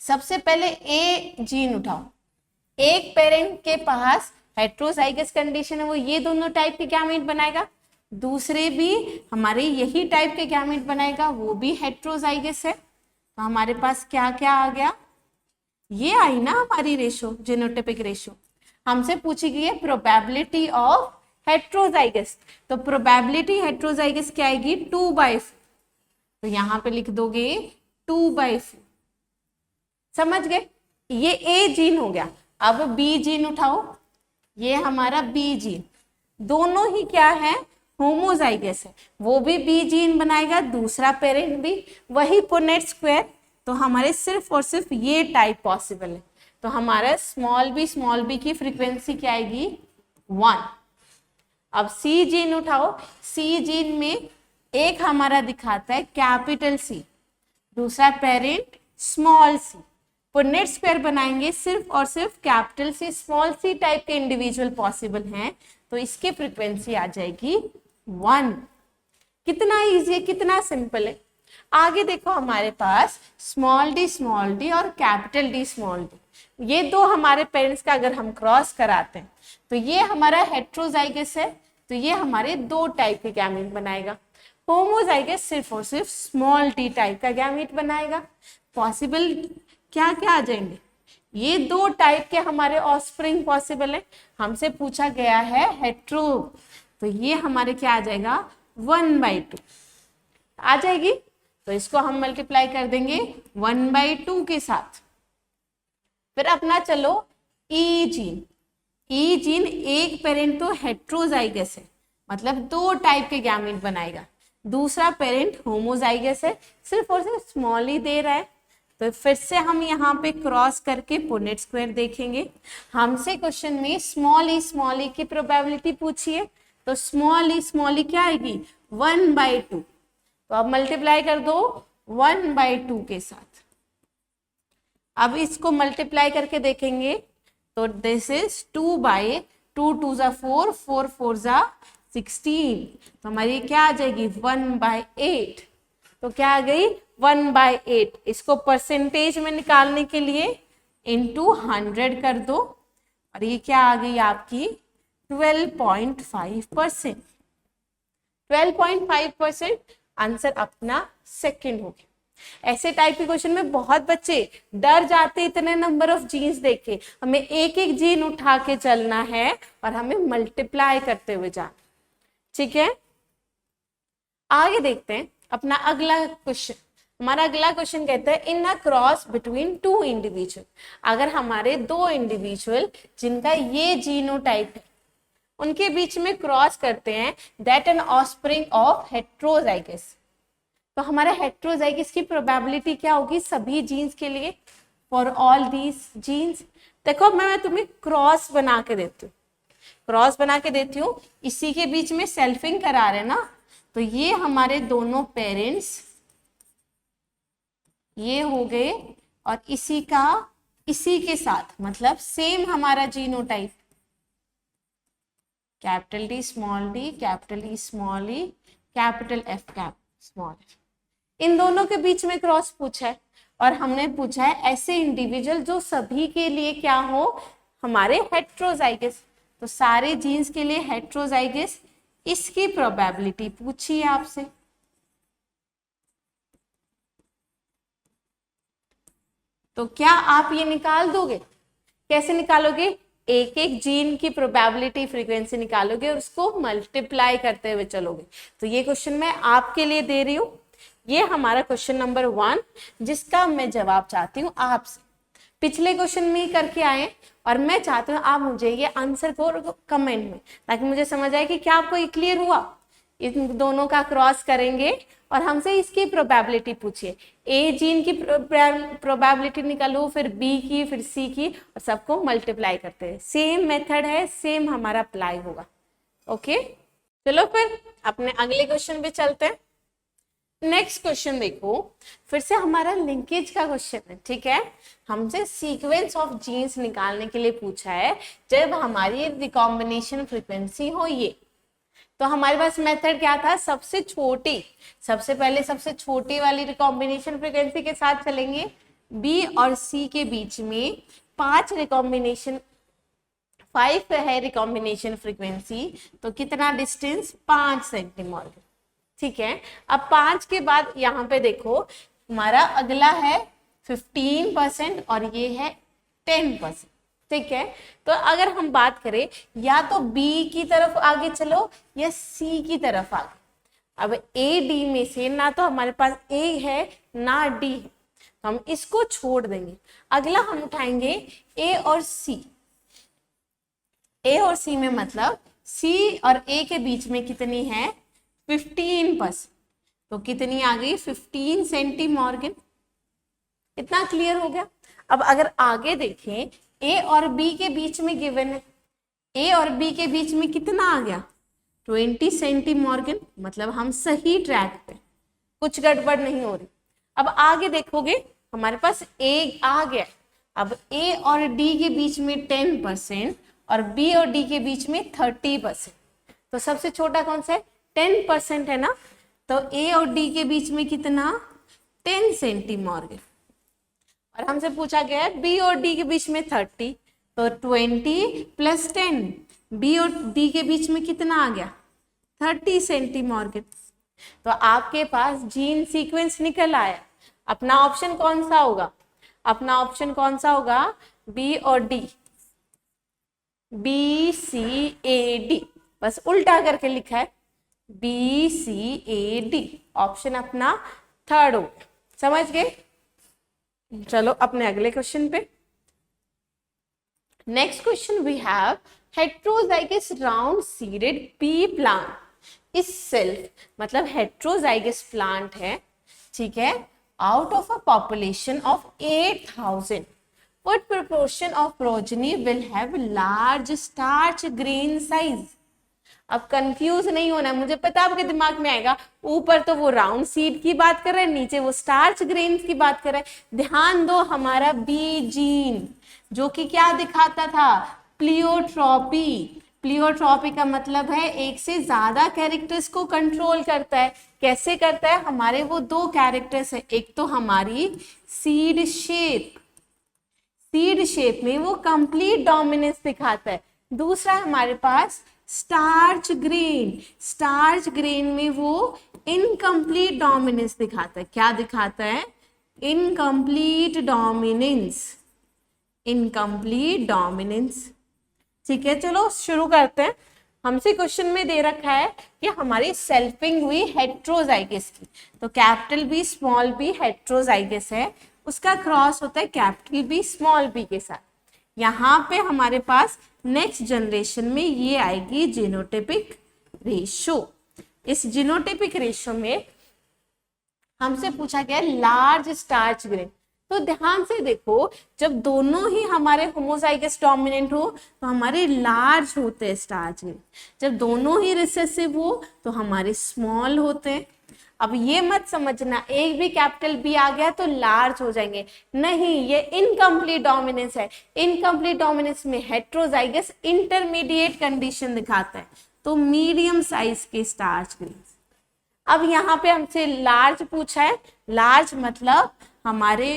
[SPEAKER 1] सबसे पहले ए जीन उठाओ। एक पेरेंट के पास हेट्रोजाइगस कंडीशन है, वो ये दोनों टाइप के गैमेट बनाएगा। दूसरे भी हमारे यही टाइप के गैमेट बनाएगा, वो भी हेट्रोजाइगस है। तो हमारे पास क्या क्या आ गया? ये आई ना हमारी रेशियो, जीनोटाइपिक रेशियो। हमसे पूछी गई है प्रोबेबिलिटी ऑफ हेट्रोजाइगस। तो प्रोबेबिलिटी हेट्रोजाइगस क्या आएगी? 2/4। तो यहां पे लिख दोगे 2/4। समझ गए? ये ए जीन हो गया। अब बी जीन उठाओ। ये हमारा बी जीन, दोनों ही क्या है? होमोजाइगस है। वो भी बी जीन बनाएगा, दूसरा पेरेंट भी, वही पुनेट स्क्वायर। तो हमारे सिर्फ और सिर्फ ये टाइप पॉसिबल है। तो हमारा स्मॉल बी की फ्रीक्वेंसी क्या आएगी? 1। अब सी जीन उठाओ। सी जीन में एक हमारा दिखाता है कैपिटल सी, दूसरा parent small C. Punnett square बनाएंगे, सिर्फ और सिर्फ capital C small C type के इंडिविजुअल पॉसिबल हैं। तो इसकी फ्रीक्वेंसी आ जाएगी 1। कितना इजी है, कितना सिंपल है। आगे देखो, हमारे पास स्मॉल डी और कैपिटल डी स्मॉल डी, ये दो हमारे पेरेंट्स का अगर हम क्रॉस कराते हैं तो ये हमारा हेट्रोजाइगस है। तो ये हमारे 2 टाइप के गैमेट बनाएगा। होमोजाइगस सिर्फ और सिर्फ स्मॉल टी टाइप का गैमेट बनाएगा। पॉसिबल क्या क्या आ जाएंगे? ये 2 टाइप के हमारे ऑफस्प्रिंग पॉसिबल है। हमसे पूछा गया है हेट्रो, तो ये हमारे क्या आ जाएगा? 1/2 आ जाएगी। तो इसको हम मल्टीप्लाई कर देंगे 1/2 के साथ। फिर अपना चलो ई जीन। ई जीन एक पेरेंट तो हेट्रोजाइगस है, मतलब 2 टाइप के गैमेट बनाएगा। दूसरा पेरेंट होमोजाइगस है, सिर्फ और सिर्फ स्मॉल ही दे रहा है। तो फिर से हम यहाँ पे क्रॉस करके पुनेट स्क्वायर देखेंगे। हमसे क्वेश्चन में स्मॉल ई की प्रोबेबिलिटी पूछी है, तो स्मॉल ई क्या आएगी 1/2। तो अब मल्टीप्लाई कर दो 1/2 के साथ। अब इसको मल्टीप्लाई करके देखेंगे तो दिस इज 2/2, 2 ज़ा 4, 4 4 ज़ा 16, तो हमारी क्या आ जाएगी 1/8। तो क्या आ गई 1/8। इसको परसेंटेज में निकालने के लिए इंटू 100 कर दो और ये क्या आ गई आपकी 12.5%। 12.5% आंसर अपना सेकंड हो गया। ऐसे टाइप के क्वेश्चन में बहुत बच्चे डर जाते इतने नंबर ऑफ जीन्स देख के। हमें एक एक जीन उठा के चलना है और हमें मल्टीप्लाई करते हुए जाना, ठीक है। आगे देखते हैं अपना अगला क्वेश्चन। हमारा अगला क्वेश्चन कहता है in a cross between two individual. अगर हमारे दो इंडिविजुअल जिनका ये जीनोटाइप है उनके बीच में क्रॉस करते हैं, that an offspring of heterozygous, तो हमारा हेट्रोजाइगस की प्रोबेबिलिटी क्या होगी सभी जीन्स के लिए, फॉर ऑल दीज जीन्स। देखो मैं तुम्हें क्रॉस बना के देती हूँ, क्रॉस बना के देती हूँ, इसी के बीच में सेल्फिंग करा रहे ना, तो ये हमारे दोनों पेरेंट्स ये हो गए और इसी के साथ मतलब सेम हमारा genotype, capital D small d, capital E small e, capital F cap small f, इन दोनों के बीच में क्रॉस पूछा है। और हमने पूछा है ऐसे इंडिविजुअल जो सभी के लिए क्या हो हमारे हेट्रोजाइगस, तो सारे जीन्स के लिए हेट्रोजाइगस, इसकी प्रोबेबिलिटी पूछी है आपसे। तो क्या आप ये निकाल दोगे? कैसे निकालोगे? एक एक जीन की प्रोबेबिलिटी फ्रीक्वेंसी निकालोगे और उसको मल्टीप्लाई करते हुए चलोगे। तो ये क्वेश्चन मैं आपके लिए दे रही हूं, ये हमारा क्वेश्चन नंबर 1 जिसका मैं जवाब चाहती हूँ आपसे। पिछले क्वेश्चन में ही करके आए और मैं चाहती हूँ आप मुझे ये आंसर को कमेंट में, ताकि मुझे समझ आए कि क्या आपको ये क्लियर हुआ। इन दोनों का क्रॉस करेंगे और हमसे इसकी प्रोबेबिलिटी पूछिए, ए जीन की प्रोबेबिलिटी निकालो, फिर बी की, फिर सी की, और सबको मल्टीप्लाई करते हैं। सेम मेथड है, सेम हमारा अप्लाई होगा। ओके, चलो फिर अपने अगले क्वेश्चन पे चलते हैं। नेक्स्ट क्वेश्चन देखो, फिर से हमारा लिंकेज का क्वेश्चन है, ठीक है। हमसे सीक्वेंस ऑफ जीन्स निकालने के लिए पूछा है जब हमारी रिकॉम्बिनेशन फ्रीक्वेंसी हो ये। तो हमारे पास मेथड क्या था, सबसे पहले सबसे छोटी वाली रिकॉम्बिनेशन फ्रीक्वेंसी के साथ चलेंगे। बी और सी के बीच में 5 है रिकॉम्बिनेशन फ्रीक्वेंसी, तो कितना डिस्टेंस 5 सेंटीमीटर, ठीक है। अब 5 के बाद यहाँ पे देखो हमारा अगला है 15% और ये है 10%, ठीक है। तो अगर हम बात करें या तो बी की तरफ आगे चलो या सी की तरफ आगे। अब ए डी में से ना तो हमारे पास ए है ना डी है, तो हम इसको छोड़ देंगे। अगला हम उठाएंगे ए और सी। ए और सी में मतलब सी और ए के बीच में कितनी है 15%, तो कितनी आ गई 15 सेंटीमॉर्गन। इतना क्लियर हो गया। अब अगर आगे देखें ए और बी के बीच में गिवन है, ए और बी के बीच में कितना आ गया 20 सेंटीमॉर्गन, मतलब हम सही ट्रैक पे, कुछ गड़बड़ नहीं हो रही। अब आगे देखोगे हमारे पास ए आ गया। अब ए और डी के बीच में 10% और बी और डी के बीच में 30%, तो सबसे छोटा कौन सा है 10% है ना, तो ए और डी के बीच में कितना 10 सेंटीमॉर्गन। और हमसे पूछा गया है बी और डी के बीच में 30, तो 20 + 10, बी और डी के बीच में कितना आ गया 30 सेंटीमॉर्गन। तो आपके पास जीन सीक्वेंस निकल आया। अपना ऑप्शन कौन सा होगा? अपना ऑप्शन कौन सा होगा? बी और डी, BCAD, बस उल्टा करके लिखा है BCAD। ऑप्शन अपना थर्ड हो गया। समझ गए? चलो अपने अगले क्वेश्चन पे। Next question we have heterozygous round seeded pea plant is self, मतलब हेट्रोजाइगस प्लांट है, ठीक है, out of a population of 8,000, what proportion of progeny will have large starch grain size? अब कंफ्यूज नहीं होना, मुझे पता आपके दिमाग में आएगा, ऊपर तो वो राउंड सीड की बात कर रहे हैं, नीचे वो स्टार्च ग्रेन की बात कर रहे हैं। ध्यान दो, हमारा बी जीन जो कि क्या दिखाता था, प्लियोट्रॉपी। प्लियोट्रॉपी का मतलब है एक से ज्यादा कैरेक्टर्स को कंट्रोल करता है। कैसे करता है, हमारे वो दो कैरेक्टर्स है, एक तो हमारी सीड शेप, सीड शेप में वो कंप्लीट डोमिनेंस दिखाता है, दूसरा हमारे पास स्टार्च ग्रेन, स्टार्च ग्रेन में वो इनकम्प्लीट डोमिनेंस दिखाता है। क्या दिखाता है, इनकम्प्लीट डोमिनेंस, इनकम्प्लीट डोमिनेंस। ठीक है, चलो शुरू करते हैं। हमसे क्वेश्चन में दे रखा है कि हमारी सेल्फिंग हुई हेट्रोजाइगस की, तो capital B small B heterozygous है, उसका क्रॉस होता है कैपिटल बी स्मॉल बी के साथ। यहाँ पे हमारे पास नेक्स्ट जनरेशन में ये आएगी जीनोटाइपिक रेशो। इस जीनोटाइपिक रेशो में हमसे पूछा गया लार्ज स्टार्च ग्रेन, तो ध्यान से देखो, जब दोनों ही हमारे होमोजाइगस डोमिनेंट हो तो हमारे लार्ज होते हैं स्टार्च ग्रेन, जब दोनों ही रिसेसिव हो तो हमारे स्मॉल होते हैं। अब ये मत समझना एक भी कैपिटल बी आ गया तो लार्ज हो जाएंगे, नहीं, ये इनकम्प्लीट डोमिनेंस है। इनकम्प्लीट डोमिनेंस में हेट्रोजाइगस इंटरमीडिएट कंडीशन दिखाता है, तो मीडियम साइज के स्टार्च ग्रेन। अब यहाँ पे हमसे लार्ज पूछा है, लार्ज मतलब हमारे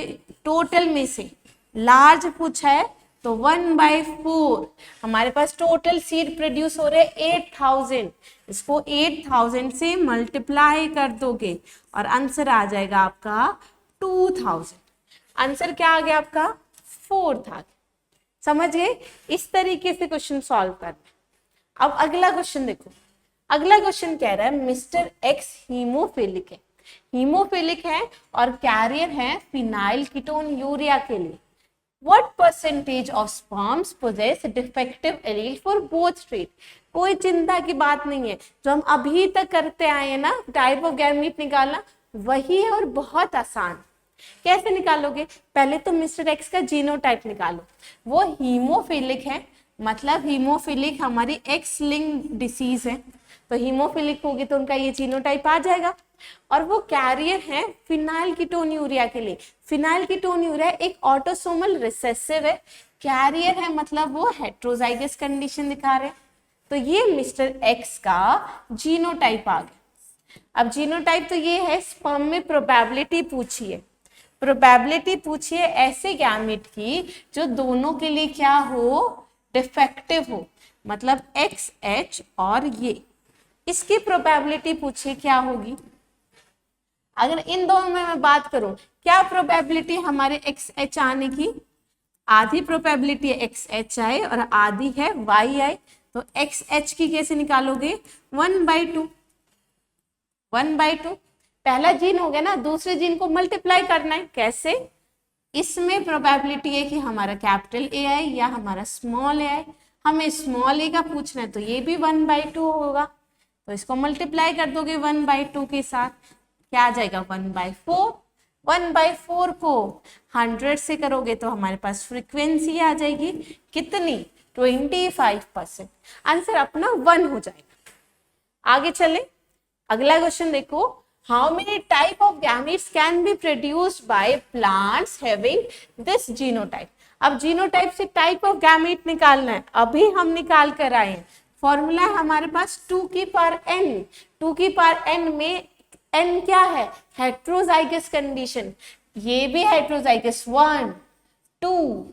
[SPEAKER 1] टोटल में से लार्ज पूछा है, तो 1/4 हमारे पास टोटल सीड प्रोड्यूस हो रहे 8,000, इसको 8,000 से मल्टीप्लाई कर दोगे और आंसर आ जाएगा आपका 2,000। आंसर क्या आ गया आपका 4,000। समझ गए, इस तरीके से क्वेश्चन सॉल्व करना। अब अगला क्वेश्चन देखो, अगला क्वेश्चन कह रहा है मिस्टर एक्स हीमोफिलिक है, हीमोफिलिक है और कैरियर है फिनाइल कीटोन यूरिया के लिए। What percentage of sperms possess defective allele for both trait? कोई चिंता की बात नहीं है, जो हम अभी तक करते आए हैं ना टाइप ऑफ गैमीट निकालना, वही है और बहुत आसान। कैसे निकालोगे, पहले तो मिस्टर एक्स का जीनोटाइप निकालो। वो हीमोफिलिक है, मतलब हीमोफिलिक हमारी एक्स लिंक्ड डिसीज है, तो हीमोफिलिक होगी तो उनका ये जीनोटाइप आ जाएगा। और वो कैरियर है फिनाइल कीटोन यूरिया के लिए। फिनाइल कीटोन यूरिया एक ऑटोसोमल रिसेसिव है, कैरियर है मतलब वो हेट्रोजाइगस कंडीशन दिखा रहे हैं, तो ये मिस्टर एक्स का जीनोटाइप आ गया। अब जीनोटाइप तो ये है, स्पर्म में प्रोबेबिलिटी पूछी है, प्रोबेबिलिटी पूछिए ऐसे गैमेट की जो दोनों के लिए क्या हो, डिफेक्टिव हो, मतलब XH और ये, इसकी प्रोबेबिलिटी पूछिए क्या होगी। अगर इन दोनों में मैं बात करूं, क्या प्रोबेबिलिटी हमारे XH आने की, आधी प्रोबेबिलिटी है XH आए और आधी है Y आए, तो XH की कैसे निकालोगे, 1/2, 1/2 पहला जीन हो गया ना, दूसरे जीन को मल्टीप्लाई करना है, कैसे, इसमें प्रोबेबिलिटी है कि हमारा कैपिटल A आए या हमारा स्मॉल A आए, हमें स्मॉल a का पूछना है तो ये भी 1/2 होगा, तो इसको मल्टीप्लाई कर दोगे 1/2 के साथ, क्या आ जाएगा 1/4। 1/4 को 100 से करोगे तो हमारे पास फ्रीक्वेंसी आ जाएगी कितनी, 25%। आंसर अपना 1 हो जाएगा। आगे चले, अगला क्वेश्चन देखो, how many type of gametes can be produced by plants having this genotype. अब जीनोटाइप से टाइप ऑफ गैमीट निकालना है, अभी हम निकाल कर आए हैं। फॉर्मूला है हमारे पास 2 की पावर n, 2 की पावर n में n क्या है, हेट्रोजाइगस कंडीशन, ये भी हेट्रोजाइगस 1 2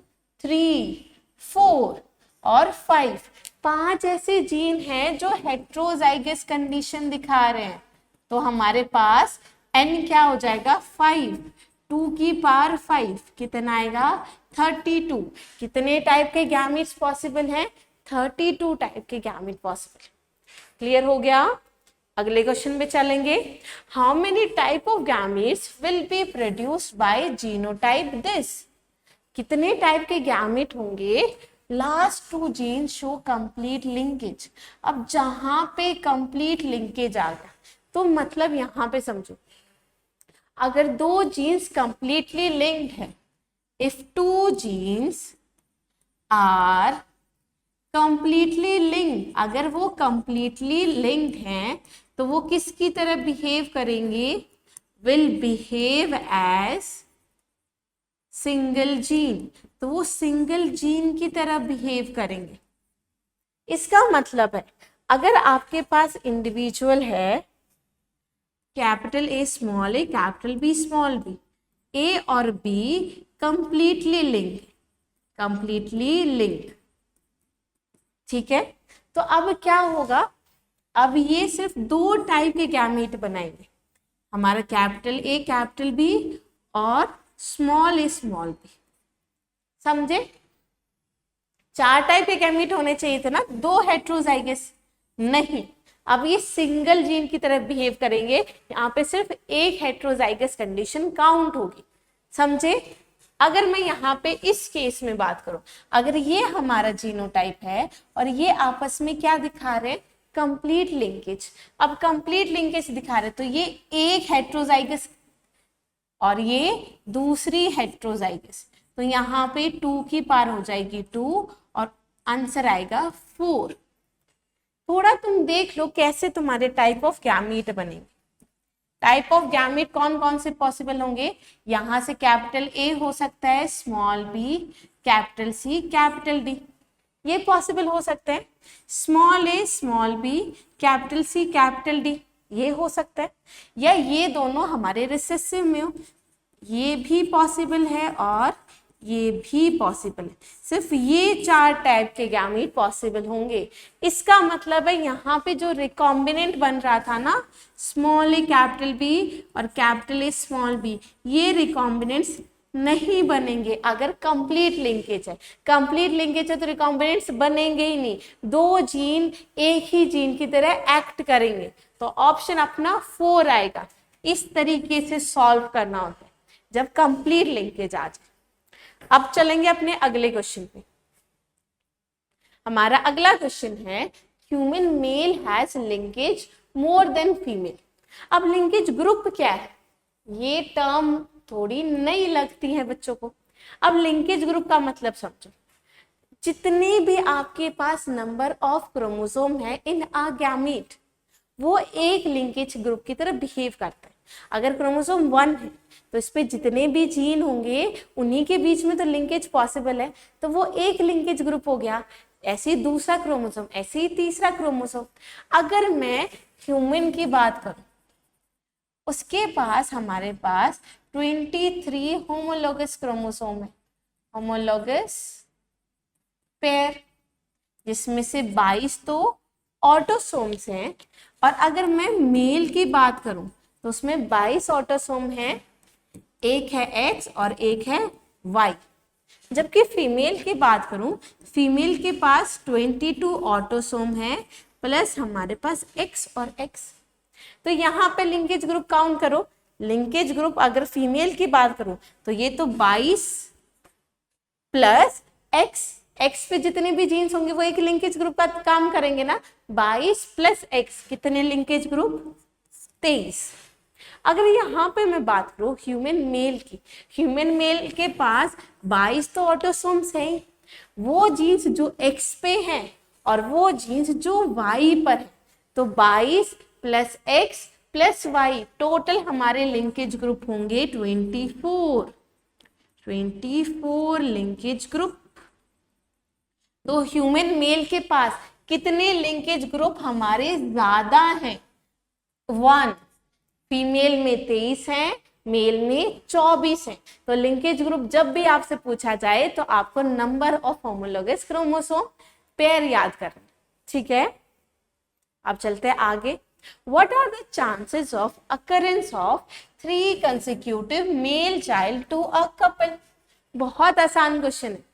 [SPEAKER 1] 3 4 और 5, 5 ऐसे जीन हैं जो हेट्रोजाइगस कंडीशन दिखा रहे हैं, तो हमारे पास n क्या हो जाएगा 5, 2 की पावर 5 कितना आएगा 32। कितने टाइप के गैमीट्स पॉसिबल हैं, 32 टाइप के गैमीट पॉसिबल। क्लियर हो गया, अगले क्वेश्चन पे चलेंगे। How many type of gametes will be produced by genotype this. कितने टाइप के गैमीट होंगे, last 2 gene show complete linkage. अब जहां पे कंप्लीट लिंकेज आ गया तो मतलब यहां पे समझो, अगर दो जीन्स कंप्लीटली लिंक्ड है, if two genes are completely linked, अगर वो कंप्लीटली लिंक्ड हैं तो वो किसकी तरह बिहेव करेंगे, will behave as single gene, तो वो सिंगल जीन की तरह बिहेव करेंगे। इसका मतलब है अगर आपके पास इंडिविजुअल है capital A small A capital B small b, A और B completely linked, completely linked, ठीक है, तो अब क्या होगा, अब ये सिर्फ दो टाइप के गैमीट बनाएंगे, हमारा कैपिटल ए कैपिटल बी और स्मॉल ए स्मॉल बी, समझे? चार टाइप के गैमीट होने चाहिए थे ना, दो हेट्रोजाइगस, नहीं, अब ये सिंगल जीन की तरह बिहेव करेंगे, यहाँ पे सिर्फ एक हेट्रोजाइगस कंडीशन काउंट होगी, समझे? अगर मैं यहाँ पे इस केस में बात करूं, अगर ये हमारा जीनोटाइप है और ये आपस में क्या दिखा रहे हैं, कंप्लीट लिंकेज, अब कंप्लीट लिंकेज दिखा रहे तो ये एक हेट्रोजाइगस और ये दूसरी हेट्रोजाइगस, तो यहाँ पे 2 की पावर हो जाएगी 2 और आंसर आएगा 4। थोड़ा तुम देख लो कैसे तुम्हारे टाइप ऑफ गैमीट बनेंगे। टाइप ऑफ गैमीट कौन कौन से पॉसिबल होंगे, यहां से कैपिटल ए हो सकता है, small b, capital C, capital D, ये पॉसिबल हो सकते हैं। Small a small b capital C capital D, ये हो सकता है, या ये दोनों हमारे रिसेसिव में हो, ये भी पॉसिबल है और ये भी पॉसिबल है। सिर्फ ये 4 टाइप के गैमीट पॉसिबल होंगे। इसका मतलब है यहाँ पे जो रिकॉम्बिनेंट बन रहा था ना, स्मॉल ए कैपिटल बी और कैपिटल ए स्मॉल बी, ये रिकॉम्बिनेंट्स नहीं बनेंगे अगर कंप्लीट लिंकेज है। कंप्लीट लिंकेज है तो रिकॉम्बिनेंट्स बनेंगे ही नहीं, दो जीन एक ही जीन की तरह एक्ट करेंगे, तो ऑप्शन अपना 4 आएगा। इस तरीके से सॉल्व करना होता है जब कंप्लीट लिंकेज आ जाए। अब चलेंगे अपने अगले क्वेश्चन पे। हमारा अगला क्वेश्चन है human male has linkage more than female. अब लिंकेज ग्रुप क्या है, ये टर्म थोड़ी नई लगती है बच्चों को। अब लिंकेज ग्रुप का मतलब समझो, जितने भी आपके पास नंबर ऑफ क्रोमोसोम है इन अ गैमीट, वो एक लिंकेज ग्रुप की तरह बिहेव करता है। अगर क्रोमोसोम 1 है तो इस पे जितने भी जीन होंगे उन्हीं के बीच में तो लिंकेज पॉसिबल है, तो वो एक लिंकेज ग्रुप हो गया। ऐसे ही दूसरा क्रोमोसोम, ऐसे ही तीसरा क्रोमोसोम। अगर मैं ह्यूमन की बात करूं, उसके पास हमारे पास 23 होमोलोगस क्रोमोसोम है, होमोलोगस पेयर, जिसमें से 22 तो ऑटोसोम्स हैं। और अगर मैं मेल की बात करूं तो उसमें 22 ऑटोसोम हैं, एक है X और एक है Y। जबकि फीमेल की बात करूं, फीमेल के पास 22 ऑटोसोम है प्लस हमारे पास X और X। तो यहाँ पे लिंकेज ग्रुप काउंट करो। लिंकेज ग्रुप अगर फीमेल की बात करूं तो ये तो 22 प्लस X पे जितने भी जीन्स होंगे वो एक लिंकेज ग्रुप का काम करेंगे ना। 22 प्लस X कितने लिंकेज ग्रुप, 23। अगर यहाँ पे मैं बात करूं ह्यूमन मेल की, ह्यूमन मेल के पास 22 तो ऑटोसोम्स हैं, वो जीन्स जो X पे हैं और वो जीन्स जो Y पर है, तो 22 plus X plus Y total हमारे लिंकेज ग्रुप होंगे 24 लिंकेज ग्रुप। तो ह्यूमन मेल के पास कितने लिंकेज ग्रुप हमारे ज्यादा हैं, 1। फीमेल में 23 हैं, मेल में 24 हैं। तो लिंकेज ग्रुप जब भी आपसे पूछा जाए तो आपको number of homologous chromosome pair याद करना, ठीक है। अब चलते हैं आगे। What are the chances of occurrence of 3 consecutive male child to a couple? बहुत आसान क्वेश्चन है।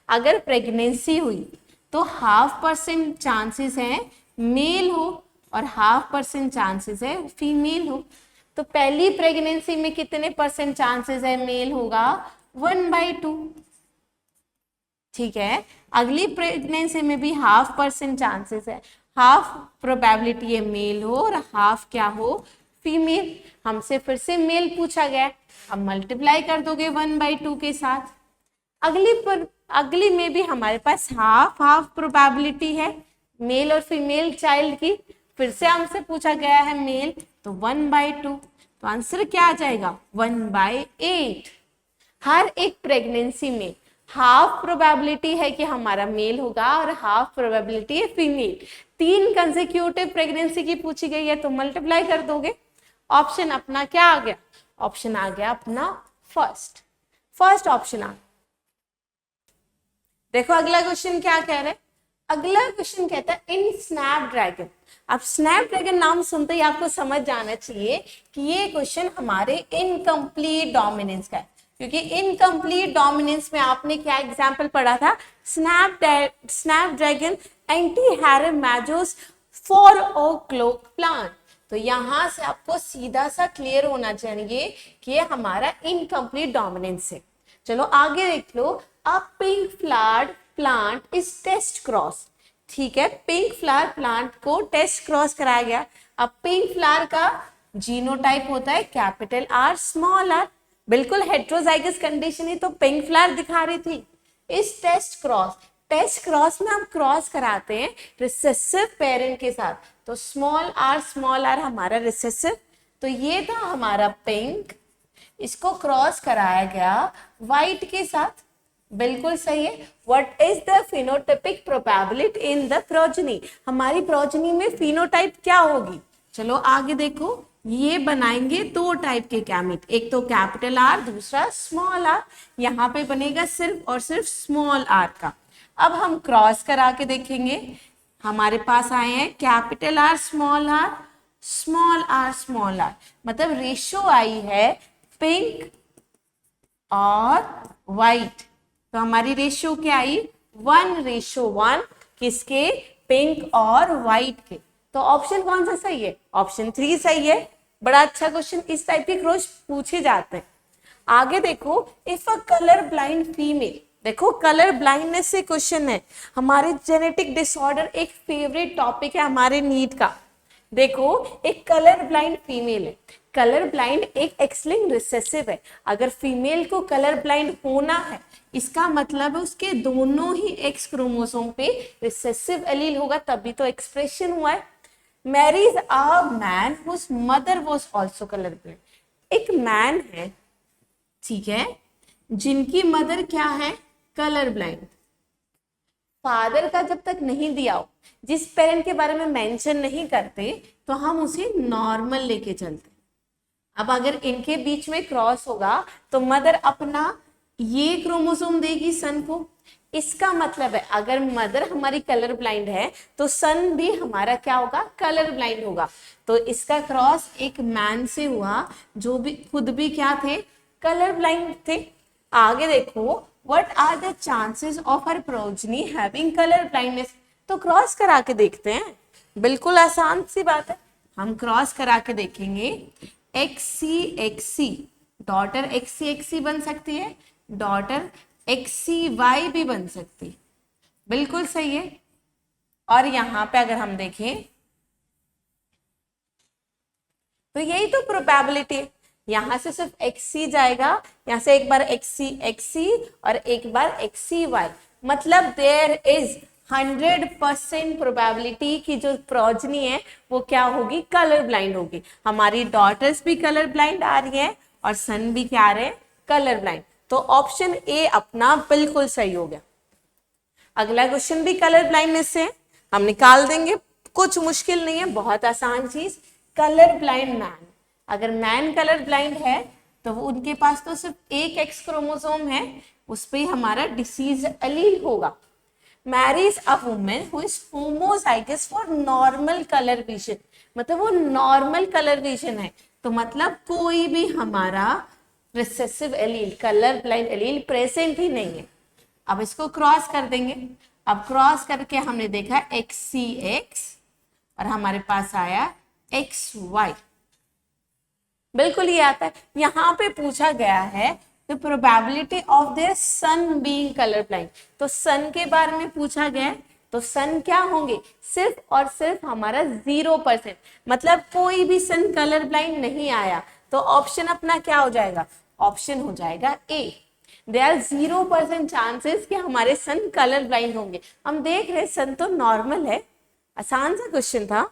[SPEAKER 1] अगर प्रेगनेंसी हुई तो 0.5% चांसेस है मेल हो और 0.5% चांसेस है फीमेल हो। तो पहली प्रेगनेंसी में कितने परसेंट चांसेस है मेल होगा, 1/2, ठीक है। अगली प्रेगनेंसी में भी 0.5% चांसेस है, हाफ प्रोबेबिलिटी है मेल हो और हाफ क्या हो, फीमेल। हमसे फिर से मेल पूछा गया, अब मल्टीप्लाई कर दोगे 1/2 के साथ। अगली में भी हमारे पास हाफ हाफ प्रोबेबिलिटी है मेल और फीमेल चाइल्ड की, फिर से हमसे पूछा गया है मेल, तो 1/2, तो आंसर क्या आ जाएगा 1/8। हर एक प्रेगनेंसी में हाफ प्रोबेबिलिटी है कि हमारा मेल होगा और हाफ प्रोबेबिलिटी है फीमेल। 3 कंसेक्यूटिव प्रेगनेंसी की पूछी गई है तो मल्टीप्लाई कर दोगे। ऑप्शन अपना क्या आ गया, ऑप्शन आ गया अपना फर्स्ट ऑप्शन आ। देखो अगला क्वेश्चन क्या कह रहे हैं, अगला क्वेश्चन कहता है इन स्नैपड्रैगन। अब स्नैपड्रैगन नाम सुनते ही आपको समझ जाना चाहिए कि ये क्वेश्चन हमारे इनकम्प्लीट डोमिनेंस का है, क्योंकि इनकम्प्लीट डोमिनेंस में आपने क्या एग्जाम्पल पढ़ा था, स्नैपड्रैगन एंटीहेरेमाजोस फॉर ओक्लोक प्लांट। तो यहां से आपको सीधा सा क्लियर होना चाहिए कि ये हमारा इनकम्प्लीट डोमिनेंस है। चलो आगे देख लो, a pink flowered plant is test cross. ठीक है, पिंक फ्लावर प्लांट को टेस्ट क्रॉस कराया गया। अब पिंक फ्लावर का जीनोटाइप होता है कैपिटल आर स्मॉल आर, बिल्कुल हेट्रोजाइगस कंडीशन है तो पिंक फ्लावर दिखा रही थी। इस टेस्ट क्रॉस में हम क्रॉस कराते हैं रिसेसिव पेरेंट के साथ, तो स्मॉल आर हमारा रिसेसिव, तो ये था हमारा पिंक, इसको क्रॉस कराया गया व्हाइट के साथ, बिल्कुल सही है। What is the phenotypic probability in the progeny, हमारी प्रोजेनी में फिनोटाइप क्या होगी। चलो आगे देखो, ये बनाएंगे 2 टाइप के गैमेट, एक तो कैपिटल आर, दूसरा स्मॉल आर। यहाँ पे बनेगा सिर्फ और सिर्फ स्मॉल आर का। अब हम क्रॉस करा के देखेंगे, हमारे पास आए हैं कैपिटल आर स्मॉल आर, मतलब रेशियो आई है पिंक और व्हाइट, तो हमारी रेशियो क्या आई 1:1, किसके, पिंक और व्हाइट के। तो ऑप्शन कौन सा सही है, ऑप्शन 3 सही है। बड़ा अच्छा क्वेश्चन, इस टाइप के रोज पूछे जाते हैं। आगे देखो, if a colour blind female, देखो कलर ब्लाइंडनेस से क्वेश्चन है, हमारे जेनेटिक डिसऑर्डर एक फेवरेट टॉपिक है हमारे नीट का। देखो एक कलर ब्लाइंड फीमेल है, कलर ब्लाइंड एक एक्स-लिंक्ड रिसेसिव है। अगर फीमेल को कलर ब्लाइंड होना है, इसका मतलब है उसके दोनों ही एक्स क्रोमोसोम पे रिसेसिव एलील होगा, तभी तो एक्सप्रेशन हुआ है। Marries a man whose mother was also colour blind, एक मैन है, ठीक है, जिनकी मदर क्या है, कलर ब्लाइंड। फादर का जब तक नहीं दिया हो, जिस पेरेंट के बारे में मेंशन नहीं करते, तो हम उसे नॉर्मल लेके चलते। अब अगर इनके बीच में क्रॉस होगा तो मदर अपना ये क्रोमोसोम देगी सन को, इसका मतलब है अगर मदर हमारी कलर ब्लाइंड है तो सन भी हमारा क्या होगा, कलर ब्लाइंड होगा। तो इसका क्रॉस एक मैन से हुआ जो भी खुद भी क्या थे, कलर ब्लाइंड थे। आगे देखो, what are the chances of her progeny having colour blindness, तो क्रॉस करा के देखते हैं, बिल्कुल आसान सी बात है। हम क्रॉस करा के देखेंगे, XC डॉटर XC बन सकती है, डॉटर XCY भी बन सकती है, बिल्कुल सही है। और यहां पे अगर हम देखें तो यही तो प्रोबेबिलिटी है, यहां से सिर्फ XC जाएगा, यहां से एक बार XC और एक बार XCY, मतलब देयर इज 100% प्रोबेबिलिटी की जो प्रोजनी है वो क्या होगी, कलर ब्लाइंड होगी। हमारी डॉटर्स भी कलर ब्लाइंड आ रही है और सन भी क्या आ रहे हैं, कलर ब्लाइंड। तो ऑप्शन ए अपना बिल्कुल सही हो गया। अगला क्वेश्चन भी कलर ब्लाइंडनेस से हम निकाल देंगे, कुछ मुश्किल नहीं है, बहुत आसान चीज। कलर ब्लाइंड मैन, अगर मैन कलर ब्लाइंड है तो वो उनके पास तो सिर्फ एक एक्स क्रोमोसोम है, उस पे हमारा डिसीज एलील होगा। Mary's a women who is homozygous for normal colour vision, मतलब वो नॉर्मल कलर विजन है, तो मतलब कोई भी हमारा recessive allele, colour blind allele present ही नहीं है। अब इसको क्रॉस कर देंगे, अब क्रॉस करके हमने देखा XCX और हमारे पास आया XY, बिल्कुल ये आता है। यहाँ पे पूछा गया है the probability of their son being colour blind, तो सन के बारे में पूछा गया है, तो सन क्या होंगे, सिर्फ और सिर्फ हमारा 0%, मतलब कोई भी सन कलर ब्लाइंड नहीं आया, तो ऑप्शन अपना क्या हो जाएगा, ऑप्शन हो जाएगा ए। दे आर 0% चांसेस कि हमारे सन कलर ब्लाइंड होंगे। हम देख रहे सन तो नॉर्मल है, आसान सा क्वेश्चन था।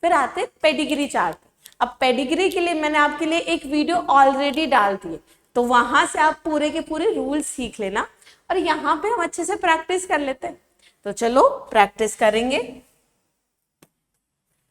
[SPEAKER 1] फिर आते पेडिग्री चार्ट। अब पेडिग्री के लिए मैंने आपके लिए एक वीडियो ऑलरेडी डाल दी है, तो वहां से आप पूरे के पूरे रूल सीख लेना और यहाँ पे हम अच्छे से प्रैक्टिस कर लेते हैं। तो चलो प्रैक्टिस करेंगे।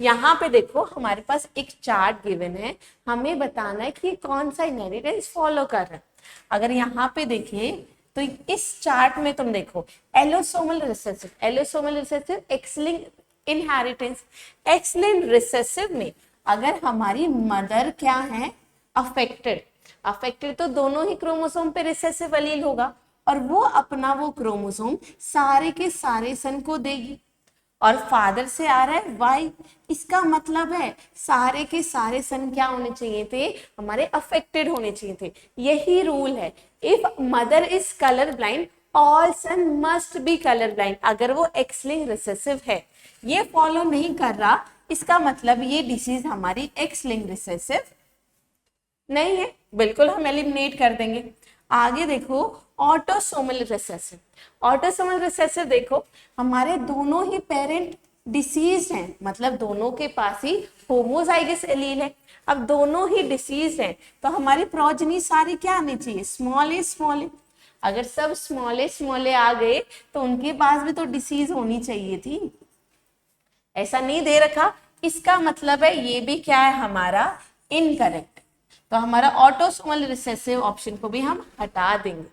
[SPEAKER 1] यहाँ पे देखो हमारे पास एक चार्ट गिवन है, हमें बताना है कि कौन सा इनहेरिटेंस फॉलो कर रहा है। अगर यहाँ पे देखें तो इस चार्ट में तुम देखो allosomal recessive, allosomal recessive, X linked inheritance. X linked recessive में अगर हमारी मदर क्या है, अफेक्टेड, अफेक्टेड तो दोनों ही क्रोमोसोम पे रिसेसिव एलील होगा और वो अपना वो क्रोमोसोम सारे के सारे सन को देगी। और फादर से आ रहा है वाई, इसका मतलब है सारे के सारे सन क्या होने चाहिए थे, हमारे अफेक्टेड होने चाहिए थे। यही रूल है, if mother is colour blind all son must be colour blind. अगर वो एक्स लिंक्ड रिसेसिव है, ये फॉलो नहीं कर रहा, इसका मतलब ये डिसीज हमारी एक्स लिंक्ड रिसेसिव नहीं है, बिल्कुल हम एलिमिनेट कर देंगे। आगे देखो ऑटोसोमल रिसेसिव। ऑटोसोमल रिसेसिव देखो हमारे दोनों ही पेरेंट डिसीज हैं, मतलब दोनों के पास ही होमोजाइगस एलील है। अब दोनों ही डिसीज हैं तो हमारी प्रोजनी सारी क्या आनी चाहिए, स्मॉल ए स्मॉल ए। अगर सब स्मॉल ए आ गए तो उनके पास भी तो डिसीज होनी चाहिए थी, ऐसा नहीं दे रखा, इसका मतलब है ये भी क्या है हमारा इनकरेक्ट। तो हमारा ऑटोसोमल रिसेसिव ऑप्शन को भी हम हटा देंगे।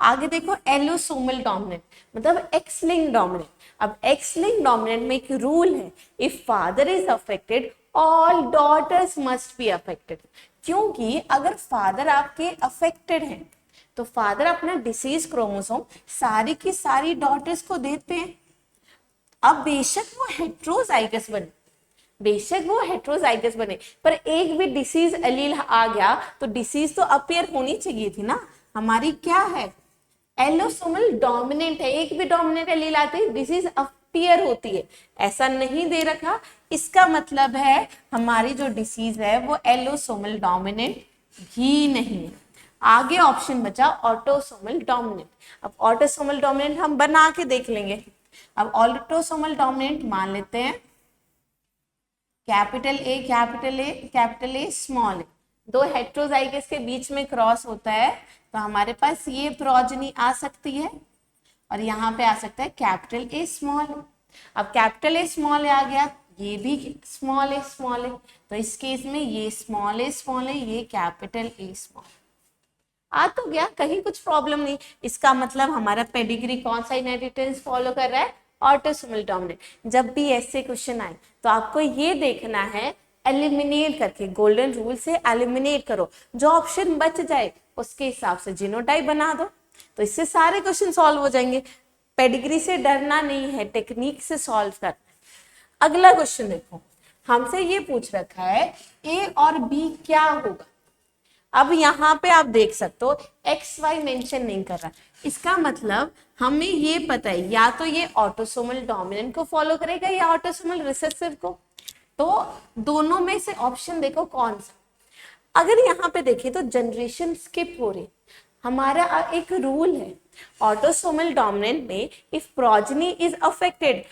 [SPEAKER 1] आगे देखो एलोसोमल डोमिनेंट, मतलब एक्स लिंक्ड डोमिनेंट। अब एक्स लिंक्ड डोमिनेंट में एक रूल है, if father is affected all daughters must be affected. क्योंकि अगर फादर आपके अफेक्टेड हैं तो फादर अपना डिसीज क्रोमोसोम सारी की सारी डॉटर्स को देते हैं। अब बेशक वो हेट्रोजाइगस बने, बेशक वो हेट्रोजाइगस बने, पर एक भी डिसीज एलील आ गया तो डिसीज तो अपीयर होनी चाहिए थी ना। हमारी क्या है, एलोसोमल डोमिनेंट है, एक भी डोमिनेंट एलील आते ही डिसीज अपीयर होती है, ऐसा नहीं दे रखा। इसका मतलब है हमारी जो डिसीज है वो एलोसोमल डोमिनेंट ही नहीं है। आगे ऑप्शन बचा ऑटोसोमल डोमिनेंट। अब ऑटोसोमल डोमिनेंट हम बना के देख लेंगे। अब ऑटोसोमल डोमिनेंट मान लेते हैं capital A capital A capital A small a, दो हेट्रोजाइगस के बीच में क्रॉस होता है तो हमारे पास ये प्रोजनी आ सकती है और यहाँ पे आ सकता है कैपिटल ए स्मॉल ए। अब कैपिटल ए स्मॉल ए आ गया, ये भी स्मॉल ए, तो इस केस में ये स्मॉल ए, ये कैपिटल ए स्मॉल आ तो गया, कहीं कुछ प्रॉब्लम नहीं। इसका मतलब हमारा पेडिग्री कौन सा इनहेरिटेंस फॉलो कर रहा है, ऑटोसोमल डोमिनेंट। जब भी ऐसे क्वेश्चन आए तो आपको ये देखना है, एलिमिनेट करके, गोल्डन रूल से एलिमिनेट करो, जो ऑप्शन बच जाए उसके हिसाब से जीनोटाइप बना दो, तो इससे सारे क्वेश्चन सॉल्व हो जाएंगे। पेडिग्री से डरना नहीं है, टेक्निक से सॉल्व करना है। अगला क्वेश्चन देखो, हमसे ये पूछ रखा है ए और बी क्या होगा। अब यहाँ पे आप देख सकते हो एक्स वाई मेंशन नहीं कर रहा, इसका मतलब हमें ये पता है या तो ये ऑटोसोमल डोमिनेंट को फॉलो करेगा या ऑटोसोमल रिसेसिव को। तो दोनों में से ऑप्शन देखो कौन सा। अगर यहाँ पे देखें तो जनरेशन स्किप हो रही, हमारा एक रूल है ऑटोसोमल डोमिनेंट में, इफ प्रोजेनी इज अफेक्टेड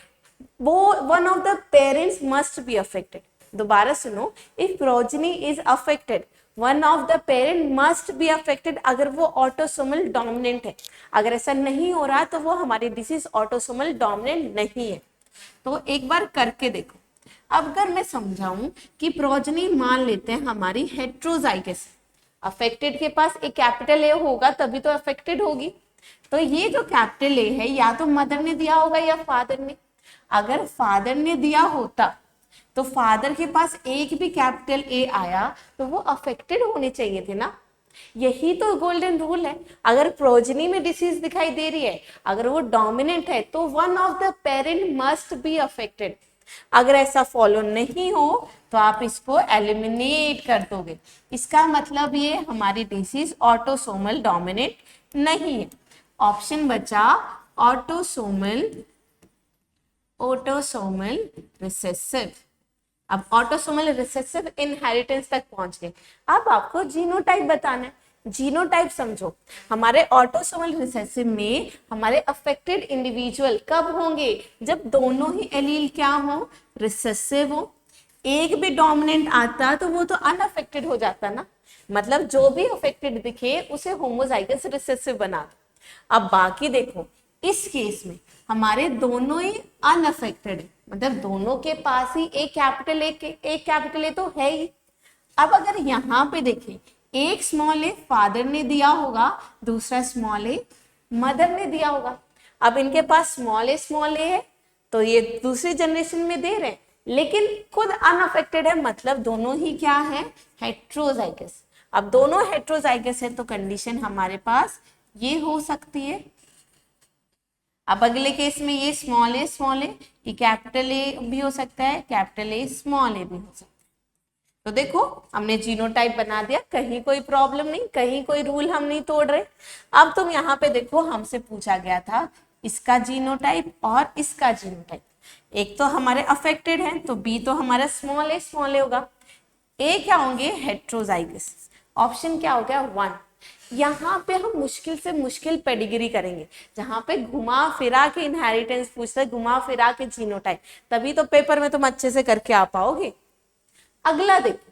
[SPEAKER 1] वो one of the parents must be affected. दोबारा सुनो, if progeny is affected one of the parent must be affected, अगर वो ऑटोसोमल डोमिनेंट है। अगर ऐसा नहीं हो रहा तो वो हमारी डिसीज ऑटोसोमल डोमिनेंट नहीं है। तो एक बार करके देखो। अब अगर मैं समझाऊं कि प्रोजेनी मान लेते हैं हमारी हेट्रोजाइगस, अफेक्टेड के पास एक कैपिटल ए होगा तभी तो अफेक्टेड होगी, तो ये जो कैपिटल ए है या तो मदर ने दिया होगा या फादर ने। अगर फादर ने दिया होता तो फादर के पास एक भी कैपिटल ए आया तो वो अफेक्टेड होने चाहिए थे ना। यही तो गोल्डन रूल है। अगर प्रोजेनी में डिसीज दिखाई दे रही है, अगर वो डोमिनेंट है तो one of the parent must be affected. अगर ऐसा फॉलो नहीं हो तो आप इसको एलिमिनेट कर दोगे, इसका मतलब ये हमारी डिसीज ऑटोसोमल डोमिनेंट नहीं है। ऑप्शन बचा ऑटोसोमल रिसेसिव। अब ऑटोसोमल रिसेसिव इनहेरिटेंस तक पहुंच गए। अब आपको जीनोटाइप बताना है। जीनोटाइप समझो, हमारे ऑटोसोमल रिसेसिव में हमारे अफेक्टेड इंडिविजुअल कब होंगे, जब दोनों ही एलील क्या हो, रिसेसिव हो। एक भी डोमिनेंट आता तो वो तो अनअफेक्टेड हो जाता ना, मतलब जो भी अफेक्टेड दिखे उसे होमोजाइगस रिसेसिव बना दो। अब बाकी देखो, इस केस में हमारे दोनों ही अनअफेक्टेड है, मतलब दोनों के पास ही एक कैपिटल ए तो है ही। अब अगर यहाँ पे देखें, एक स्मॉल ए फादर ने दिया होगा, दूसरा स्मॉल ए मदर ने दिया होगा। अब इनके पास स्मॉल ए है तो ये दूसरी जनरेशन में दे रहे हैं, लेकिन खुद अनअफेक्टेड है, मतलब दोनों ही क्या है, हेट्रोजाइगस। अब दोनों हेट्रोजाइगस है तो कंडीशन हमारे पास ये हो सकती है। अब अगले केस में ये स्मॉल ए ये कैपिटल ए भी हो सकता है, कैपिटल ए स्मॉल ए भी हो सकता है। तो देखो हमने जीनोटाइप बना दिया, कहीं कोई प्रॉब्लम नहीं, कहीं कोई रूल हम नहीं तोड़ रहे। अब तुम यहाँ पे देखो, हमसे पूछा गया था इसका जीनोटाइप और इसका जीनोटाइप। एक तो हमारे अफेक्टेड है तो बी तो हमारा स्मॉल ए होगा, ए क्या होंगे, हेट्रोजाइगस। ऑप्शन क्या हो गया, 1। यहाँ पे हम मुश्किल से मुश्किल पेडिग्री करेंगे, जहां पे घुमा फिरा के इनहेरिटेंस पूछते, घुमा फिरा के जीनोटाइप, तभी तो पेपर में तुम अच्छे से करके आ पाओगे। अगला देखो,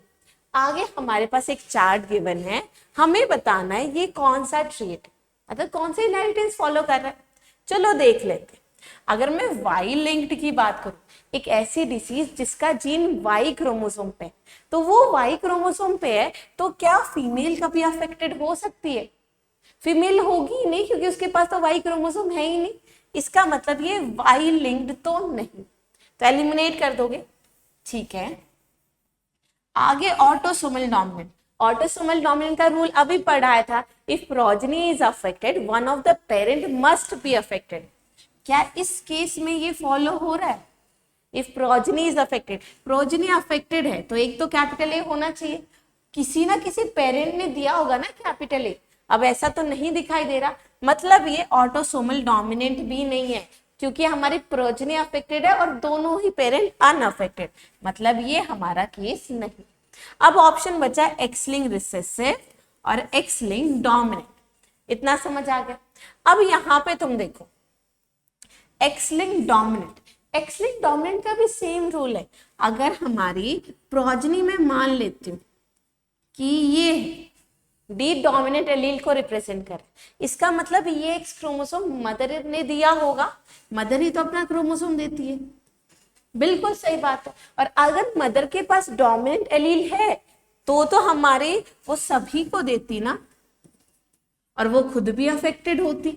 [SPEAKER 1] आगे हमारे पास एक चार्ट गिवन है, हमें बताना है ये कौन सा ट्रेट, मतलब कौन सा इनहेरिटेंस फॉलो कर रहा है। चलो देख लेते। अगर मैं वाई लिंक्ड की बात करूं, एक ऐसी डिसीज जिसका जीन वाई क्रोमोसोम पे, तो वो वाई क्रोमोसोम पे है, तो क्या फीमेल कभी अफेक्टेड हो सकती है? फीमेल होगी ही नहीं, क्योंकि उसके पास तो वाई क्रोमोसोम है ही नहीं। इसका मतलब ये वाई लिंक्ड तो नहीं, तो एलिमिनेट कर दोगे। ठीक है, आगे ऑटोसोमल डोमिनेंट। ऑटोसोमल डोमिनेंट का रूल अभी पढ़ाया था, if progeny is affected one of the parent must be affected. क्या इस केस में ये फॉलो हो रहा है? If progeny is affected, progeny affected है तो एक तो कैपिटल ए होना चाहिए, किसी ना किसी पेरेंट ने दिया होगा ना कैपिटल ए। अब ऐसा तो नहीं दिखाई दे रहा, मतलब ये ऑटोसोमल डोमिनेंट भी नहीं है, क्योंकि हमारी प्रोजेनी अफेक्टेड है और दोनों ही पेरेंट अनअफेक्टेड, मतलब ये हमारा केस नहीं। अब ऑप्शन बचा एक्स लिंक्ड रिसेसिव और एक्स लिंक्ड डोमिनेंट, इतना समझ आ गया। अब यहाँ पे तुम देखो, एक्स लिंक्ड डोमिनेंट का भी सेम रूल है। अगर हमारी प्रोजेनी में मान लेती हूँ कि ये डी डोमिनेंट एलील को रिप्रेजेंट कर, इसका मतलब ये एक्स क्रोमोसोम मदर ने दिया होगा, मदर ही तो अपना क्रोमोसोम देती है, बिल्कुल सही बात है। और अगर मदर के पास डोमिनेंट एलील है तो हमारे वो सभी को देती ना, और वो खुद भी अफेक्टेड होती,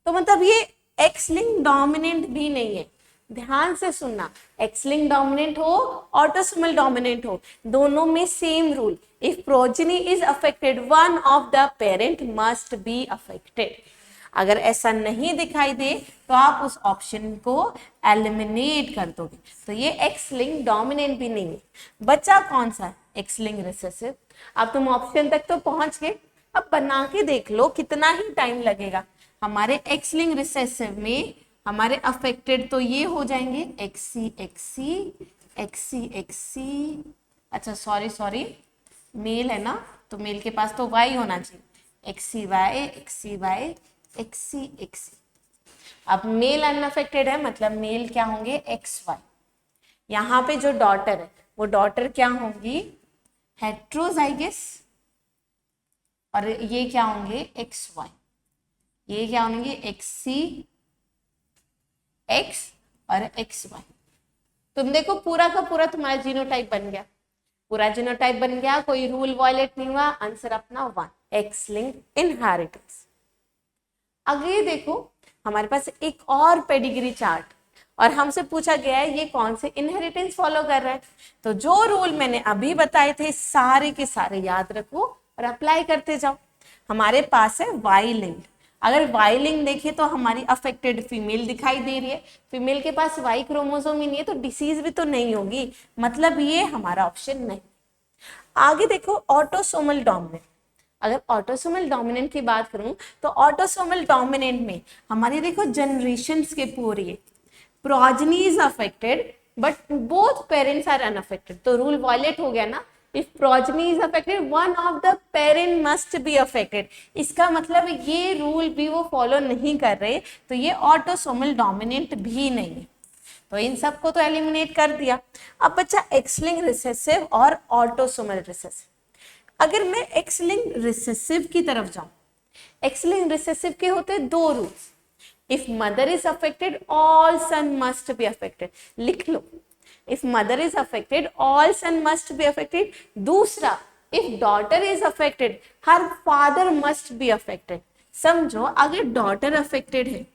[SPEAKER 1] तो मतलब ये एक्स लिंक्ड डोमिनेंट भी नहीं है। ध्यान से सुनना, एक्स लिंक्ड डोमिनेंट हो ऑटोसोमल डोमिनेंट हो, दोनों में same rule, if progeny is affected one of the parent must be affected. अगर ऐसा नहीं दिखाई दे तो आप उस ऑप्शन को एलिमिनेट कर दोगे, तो ये एक्स लिंक्ड डोमिनेंट भी नहीं है। बचा कौन सा, एक्स लिंक्ड रिसेसिव। अब तुम ऑप्शन तक तो पहुंच गए, अब बना के देख लो कितना ही टाइम लगेगा। हमारे एक्स लिंक्ड रिसेसिव में हमारे अफेक्टेड तो ये हो जाएंगे एक्सी एक्सी एक्सी एक्सी, अच्छा सॉरी मेल है ना, तो मेल के पास तो वाई होना चाहिए, X Y X Y X X. अब मेल अनअफेक्टेड है, मतलब मेल क्या होंगे, एक्स वाई। यहाँ पे जो डॉटर है वो डॉटर क्या होंगी, हेट्रोजाइगस, और ये क्या होंगे, एक्स वाई। ये क्या होंगे, एक्स सी एक्स और एक्स वाई। तुम देखो पूरा का पूरा तुम्हारा जीनोटाइप बन गया, पूरा जीनोटाइप बन गया, कोई रूल वायलेट नहीं हुआ, आंसर अपना 1, एक्स लिंक्ड इनहेरिटेंस। आगे देखो हमारे पास एक और पेडिग्री चार्ट, और हमसे पूछा गया है ये कौन से इनहेरिटेंस फॉलो कर रहा है। तो जो रूल मैंने अभी बताए थे सारे के सारे याद रखो और अप्लाई करते जाओ। हमारे पास है वाई लिंक्ड, अगर वाई लिंक देखें तो हमारी अफेक्टेड फीमेल दिखाई दे रही है, फीमेल के पास वाई क्रोमोसोम ही नहीं है तो डिसीज भी तो नहीं होगी, मतलब ये हमारा ऑप्शन नहीं। आगे देखो ऑटोसोमल डोमिनेंट, अगर ऑटोसोमल डोमिनेंट की बात करूं तो ऑटोसोमल डोमिनेंट में हमारी देखो जनरेशन स्किप हो रही है, progeny is affected but both parents are unaffected, तो रूल वायलेट हो गया ना। If progeny is affected one of the parent must be affected, इसका मतलब ये रूल भी वो फॉलो नहीं कर रहे, तो ये ऑटोसोमल डोमिनेंट भी नहीं है। तो इन सबको तो एलिमिनेट कर दिया। अब बच्चा एक्स लिंक्ड रिसेसिव और ऑटोसोमल रिसेसिव। अगर मैं एक्स लिंक्ड रिसेसिव की तरफ जाऊं, एक्स लिंक्ड रिसेसिव के होते हैं दो rules. If mother is affected all son must be affected, लिख लो। If mother is affected all son must be affected. दूसरा, if daughter is affected her father must be affected. समझो, अगर daughter affected है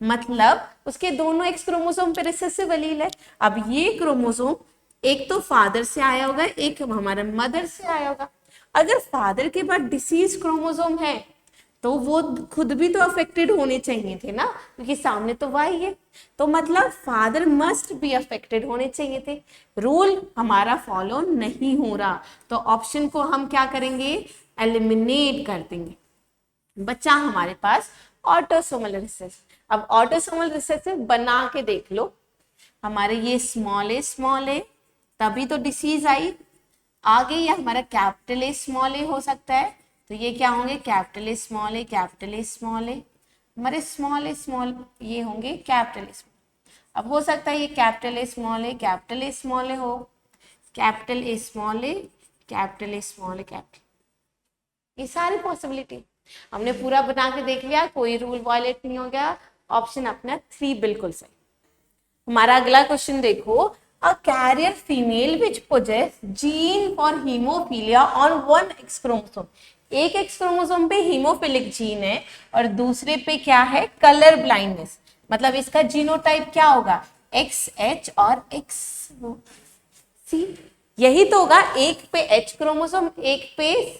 [SPEAKER 1] मतलब उसके दोनों एक्स क्रोमोसोम पे रिसेसिव एलील है। अब ये क्रोमोसोम एक तो फादर से आया होगा, एक हमारा मदर से आया होगा। अगर फादर के पास डिसीज क्रोमोसोम है तो वो खुद भी तो अफेक्टेड होने चाहिए थे ना, क्योंकि सामने तो वाई है, तो मतलब फादर मस्ट बी अफेक्टेड होने चाहिए थे। रूल हमारा फॉलो नहीं हो रहा, तो ऑप्शन को हम क्या करेंगे, एलिमिनेट कर देंगे। बच्चा हमारे पास ऑटोसोमल रिसेसिव। अब ऑटोसोमल रिसेसिव बना के देख लो, हमारे ये स्मॉल ए तभी तो डिसीज आई। आगे ये हमारा कैपिटल ए स्मॉल ए हो सकता है, तो ये क्या होंगे, capital A small A, capital A small A. हमारे स्मॉल ए स्मॉल ये होंगे कैपिटल ए स्मॉल। अब हो सकता है ये capital A small A, capital A small A हो, capital A small A, capital A small A, capital, ये सारी पॉसिबिलिटी हमने पूरा बना के देख लिया, कोई रूल वायलेट नहीं हो गया। ऑप्शन अपना 3 बिल्कुल सही। हमारा अगला क्वेश्चन देखो, a carrier female which possess gene for hemophilia on one X chromosome, एक एक्स क्रोमोसोम पे हीमोफिलिक जीन है और दूसरे पे क्या है, कलर ब्लाइंडनेस। मतलब इसका जीनोटाइप क्या होगा, XH और XC, यही तो होगा। एक पे H क्रोमोसोम, एक पे C,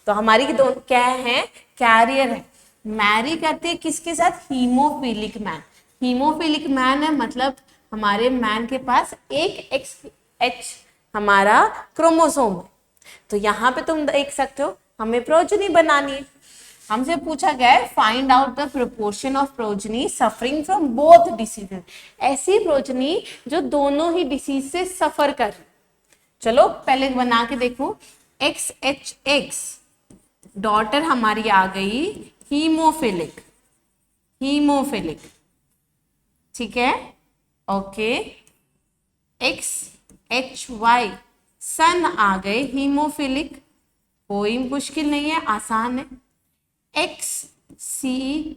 [SPEAKER 1] तो हमारी दोनों क्या है, कैरियर है। मैरी करते हैं किसके साथ, हीमोफिलिक मैन। हीमोफिलिक मैन है मतलब हमारे मैन के पास एक XH हमारा क्रोमोसोम है। तो यहाँ पे तुम देख सकते हो हमें प्रोजनी बनानी है। हमसे पूछा गया है find out the proportion of progeny suffering from both diseases, ऐसी प्रोजनी जो दोनों ही डिसीज से सफर कर। चलो पहले बना के देखो, XHX डॉटर हमारी आ गई हीमोफिलिक, ठीक है, ओके। XHY सन आ गए हीमोफिलिक, कोई मुश्किल नहीं है, आसान है। XCXH,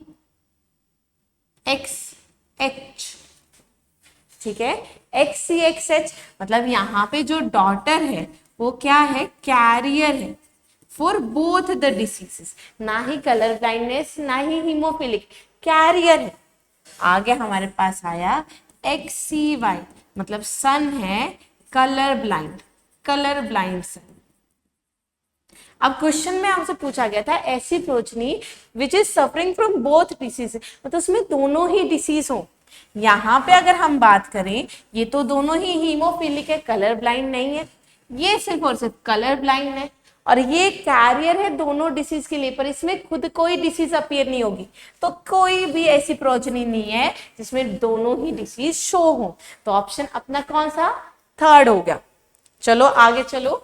[SPEAKER 1] ठीक है, XCXH मतलब यहाँ पे जो डॉटर है वो क्या है, कैरियर है फॉर बोथ द डिसीजेस, ना ही कलर ब्लाइंडनेस ना ही हीमोफिलिक, कैरियर है। आगे हमारे पास आया XCY मतलब सन है कलर ब्लाइंड सन। अब क्वेश्चन में हमसे पूछा गया था ऐसी progeny which is suffering from both disease, मतलब उसमें दोनों ही डिसीज हो। यहाँ पे अगर हम बात करें ये तो दोनों ही हीमोफिलिक है, कलर ब्लाइंड नहीं है, ये सिर्फ और सिर्फ कलर ब्लाइंड है, और ये कैरियर है दोनों डिसीज के लिए, पर इसमें खुद कोई डिसीज अपीयर नहीं होगी। तो कोई भी ऐसी प्रोजनी नहीं है जिसमें दोनों ही डिसीज शो हो। तो ऑप्शन अपना कौन सा, थर्ड हो गया। चलो आगे चलो,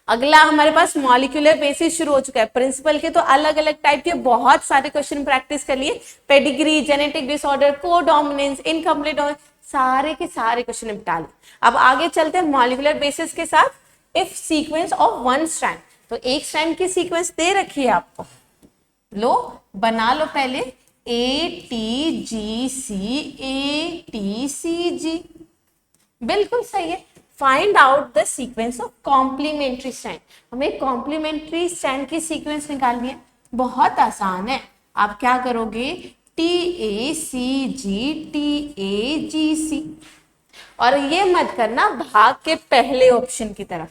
[SPEAKER 1] अगला हमारे पास मॉलिक्यूलर बेसिस शुरू हो चुका है। प्रिंसिपल के तो अलग अलग टाइप के बहुत सारे क्वेश्चन प्रैक्टिस कर लिए, pedigree, genetic disorder, codominance, incomplete, सारे के सारे क्वेश्चन निपटा लिए। अब आगे चलते हैं मॉलिक्यूलर बेसिस के साथ। If sequence of one strand, तो एक स्ट्रैंड की सीक्वेंस दे रखी है आपको, लो बना लो पहले, ATGC ATCG, बिल्कुल सही है। Find out the sequence of complementary strand, हमें कॉम्प्लीमेंट्री स्ट्रैंड की सीक्वेंस निकालनी है, बहुत आसान है। आप क्या करोगे, TACG TAGC, और ये मत करना भाग के पहले ऑप्शन की तरफ,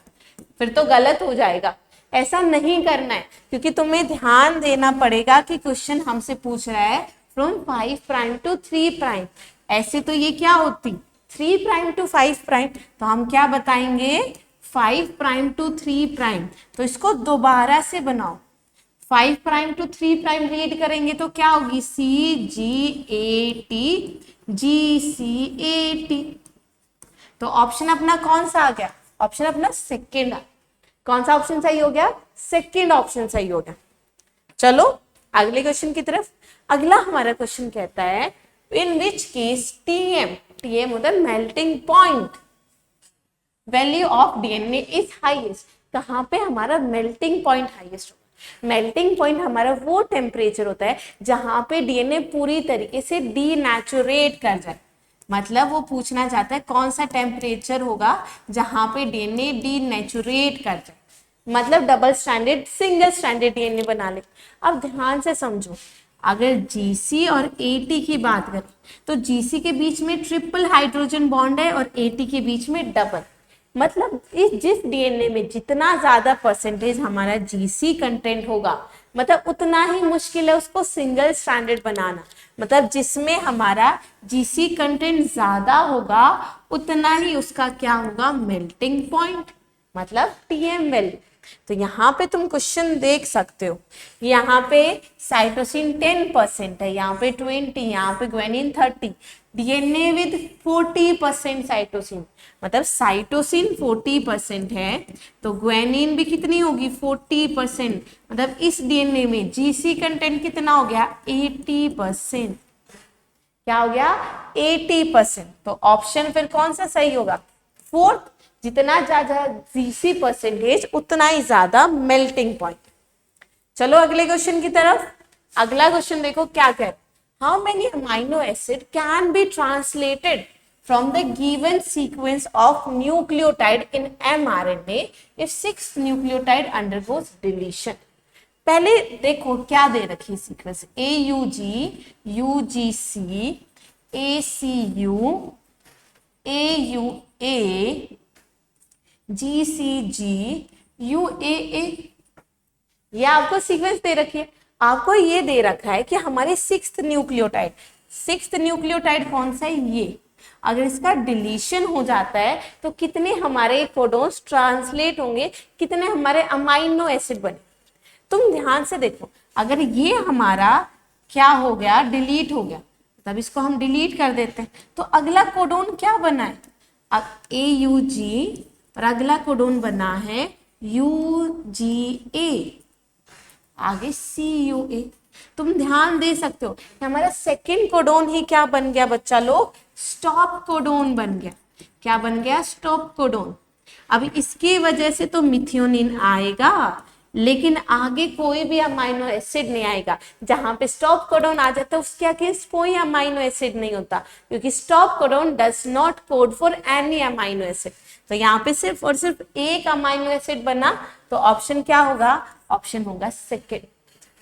[SPEAKER 1] फिर तो गलत हो जाएगा। ऐसा नहीं करना है, क्योंकि तुम्हें ध्यान देना पड़ेगा कि क्वेश्चन हमसे पूछ रहा है फ्रॉम 5 प्राइम टू 3 प्राइम। ऐसे तो ये क्या होती 3 प्राइम टू 5 प्राइम, तो हम क्या बताएंगे 5 प्राइम टू 3 प्राइम। तो इसको दोबारा से बनाओ, 5 प्राइम टू 3 प्राइम रीड करेंगे तो क्या होगी, CGAT GCAT, तो ऑप्शन अपना कौन सा आ गया, ऑप्शन अपना सेकेंड। कौन सा ऑप्शन सही हो गया, सेकेंड ऑप्शन सही हो गया। चलो अगले क्वेश्चन की तरफ। अगला हमारा क्वेश्चन कहता है इन विच केस टीएम, टीएम होता है melting point, value of DNA is highest. कहाँ पे हमारा मेल्टिंग पॉइंट हाईएस्ट होगा। मेल्टिंग पॉइंट हमारा वो टेम्परेचर होता है जहां पे डीएनए पूरी तरीके से डीनेचुरेट कर जाए। मतलब वो पूछना चाहता है कौन सा टेम्परेचर होगा जहां पे डीएनए डीनेचुरेट कर जाए, मतलब double stranded single stranded DNA बना ले। अब ध्यान से समझो, अगर जीसी और एटी की बात करें तो जीसी के बीच में ट्रिपल हाइड्रोजन बॉन्ड है और एटी के बीच में डबल। मतलब इस जिस डीएनए में जितना ज्यादा परसेंटेज हमारा जीसी कंटेंट होगा, मतलब उतना ही मुश्किल है उसको सिंगल स्ट्रैंडेड बनाना। मतलब जिसमें हमारा जीसी कंटेंट ज्यादा होगा उतना ही उसका क्या होगा, मेल्टिंग पॉइंट, मतलब टीएम वैल्यू। तो यहाँ पे तुम क्वेश्चन देख सकते हो, यहाँ पे साइटोसिन 10% है, यहाँ पे 20, यहाँ पे ग्वेनिन 30, डीएनए विद 40% साइटोसिन, मतलब साइटोसिन 40% है तो ग्वेनिन भी कितनी होगी 40%, मतलब इस डीएनए में जीसी कंटेंट कितना हो गया 80%। क्या हो गया 80%। तो ऑप्शन फिर कौन सा सही होगा, फोर्थ। जितना ज्यादा जीसी परसेंटेज उतना ही ज्यादा मेल्टिंग पॉइंट। चलो अगले क्वेश्चन की तरफ। अगला क्वेश्चन देखो क्या कह रहा है, how many amino acid can be translated from the given sequence of nucleotide in mRNA if 6 nucleotide undergoes deletion. पहले देखो क्या दे रखी sequence, AUG, UGC, ACU, AUA, GCG, UAA, ये आपको सीक्वेंस दे रखी है। आपको ये दे रखा है कि हमारे 6th न्यूक्लियोटाइड, 6th न्यूक्लियोटाइड कौन सा है ये, अगर इसका डिलीशन हो जाता है तो कितने हमारे कोडोन्स ट्रांसलेट होंगे, कितने हमारे अमाइनो एसिड बने। तुम ध्यान से देखो, अगर ये हमारा क्या हो गया, डिलीट हो गया, तब इसको हम डिलीट कर देते हैं तो अगला कोडोन क्या बना है, अब AUG और अगला कोडोन बना है UGA, आगे CUA। तुम ध्यान दे सकते हो कि हमारा सेकेंड कोडोन ही क्या बन गया बच्चा लोग, स्टॉप कोडोन बन गया। क्या बन गया, स्टॉप कोडोन। अब इसकी वजह से तो मिथियोनिन आएगा लेकिन आगे कोई भी अमाइनो एसिड नहीं आएगा। जहां पे स्टॉप कोडोन आ जाता है उसके अगेंस्ट कोई अमाइनो एसिड नहीं होता, क्योंकि stop codon does not code for any amino acid. तो यहाँ पे सिर्फ और सिर्फ एक अमाइनो एसिड बना, तो ऑप्शन क्या होगा, ऑप्शन होगा सेकेंड,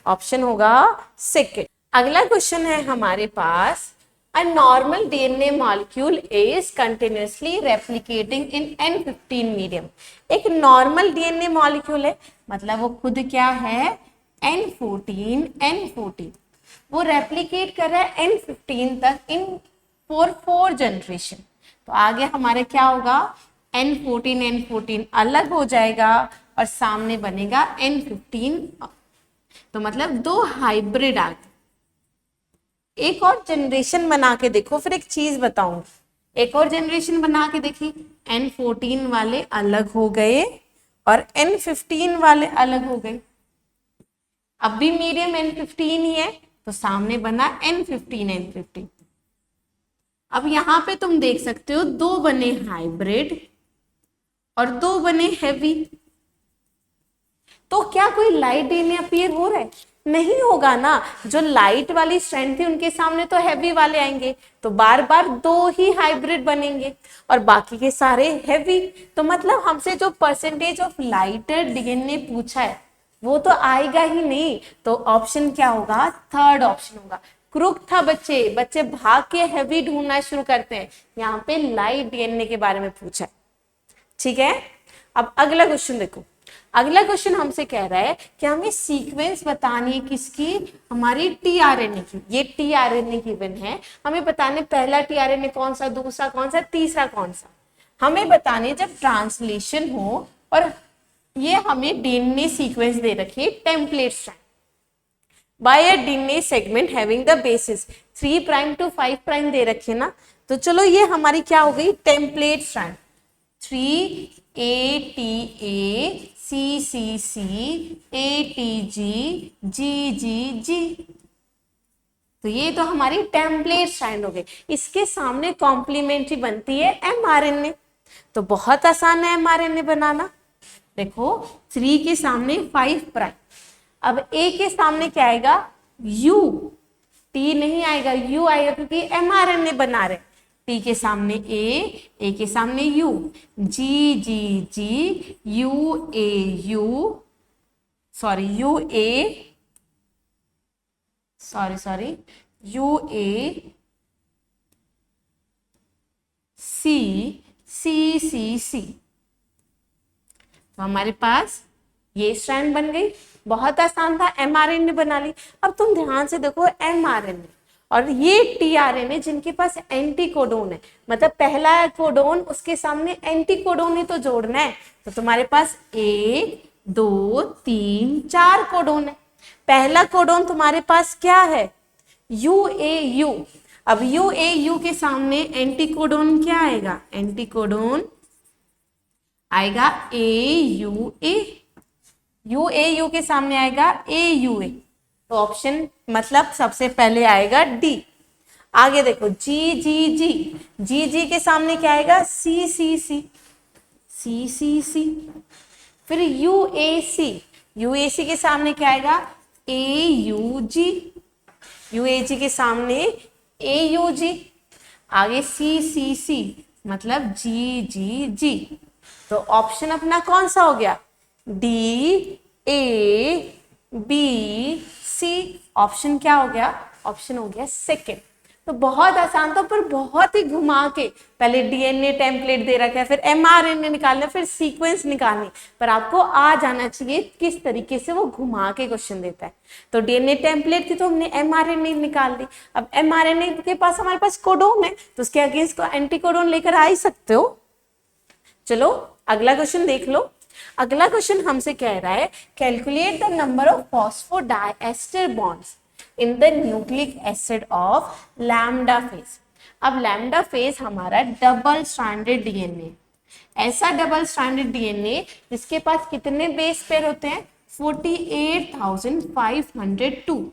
[SPEAKER 1] ऑप्शन होगा सेकेंड। अगला क्वेश्चन है हमारे पास, a normal DNA molecule is continuously replicating in N15 medium। एक नॉर्मल डीएनए मॉलिक्यूल है, मतलब वो खुद क्या है N14, वो रेप्लिकेट कर रहा है N15 तक इन फोर जनरेशन। तो आगे हमारे क्या होगा, N14 अलग हो जाएगा और सामने बनेगा N15, तो मतलब दो हाइब्रिड आ गए। एक और जनरेशन बना के देखो, फिर एक चीज बताऊंगी, एक और जनरेशन बना के देखिए, N14 वाले अलग हो गए और N15 वाले अलग हो गए। अब भी मीडियम N15 ही है तो सामने बना N15। अब यहां पे तुम देख सकते हो दो बने हाइब्रिड और दो बने हैवी। तो क्या कोई लाइट डीएनए अपीयर हो रहा है, नहीं होगा ना। जो लाइट वाली स्ट्रैंड थी उनके सामने तो हैवी वाले आएंगे, तो बार बार दो ही हाइब्रिड बनेंगे और बाकी के सारे हैवी। तो मतलब हमसे जो परसेंटेज ऑफ लाइटर डीएनए पूछा है वो तो आएगा ही नहीं। तो ऑप्शन क्या होगा, थर्ड ऑप्शन होगा। क्रुक था बच्चे भाग के हैवी ढूंढना शुरू करते हैं, यहाँ पे लाइट डीएनए के बारे में पूछा है। ठीक है, अब अगला क्वेश्चन देखो। अगला क्वेश्चन हमसे कह रहा है कि हमें सीक्वेंस बतानी है किसकी, हमारी टीआरएनए की। ये टीआरएनए गिवन है, हमें बताने पहला टीआरएनए कौन सा, दूसरा कौन सा, तीसरा कौन सा, हमें बताने जब ट्रांसलेशन हो। और ये हमें डीएनए सीक्वेंस दे रखी है, template strand by a DNA segment having the basis 3' to 5' दे रखे ना। तो तो चलो ये हमारी क्या हो गई template strand 3 ATA CCC ATG GGG। तो ये तो हमारी टेम्पलेट स्ट्रैंड हो गई। इसके सामने कॉम्प्लीमेंट्री बनती है mRNA। तो बहुत आसान है mRNA बनाना। देखो 3 के सामने 5 प्राइम, अब A के सामने क्या आएगा U, T नहीं आएगा U आएगा क्योंकि mRNA बना रहे। T के सामने A के सामने U, GGG UAU sorry UACCCC। तो हमारे पास ये स्ट्रैंड बन गई। बहुत आसान था, mRNA बना ली। अब तुम ध्यान से देखो mRNA और ये tRNA जिनके पास एंटी कोडोन है, मतलब पहला कोडोन उसके सामने एंटी कोडोन ही तो जोड़ना है। तो तुम्हारे पास 1 2 3 4 कोडोन है। पहला कोडोन तुम्हारे पास क्या है UAU। अब UAU के सामने एंटी कोडोन क्या आएगा, एंटी कोडोन आएगा AUA। UAU के सामने आएगा AUA। तो ऑप्शन मतलब सबसे पहले आएगा डी। आगे देखो GGG के सामने क्या आएगा CCC। फिर UAC के सामने क्या आएगा UAG के सामने AUG। आगे CCC मतलब GGG। तो ऑप्शन अपना कौन सा हो गया DABC। ऑप्शन क्या हो गया, ऑप्शन हो गया सेकंड। तो बहुत आसान था पर बहुत ही घुमा के, पहले डीएनए टेम्पलेट दे रखा है, फिर mRNA निकालना, फिर सीक्वेंस निकालनी, पर आपको आ जाना चाहिए किस तरीके से वो घुमा के क्वेश्चन देता है। तो डीएनए टेम्पलेट थी तो हमने mRNA निकाल ली। अब mRNA के पास हमारे पास कोडोन है तो उसके अगेंस्ट को एंटी कोडोन लेकर आ ही सकते हो। चलो अगला क्वेश्चन देख लो। अगला क्वेश्चन हमसे कह रहा है calculate the number of phosphodiester bonds in the nucleic acid of lambda phase. अब लैम्डा फेज हमारा डबल स्ट्रैंडेड डीएनए, ऐसा डबल स्ट्रैंडेड डीएनए जिसके पास कितने बेस पेयर होते हैं 48,502।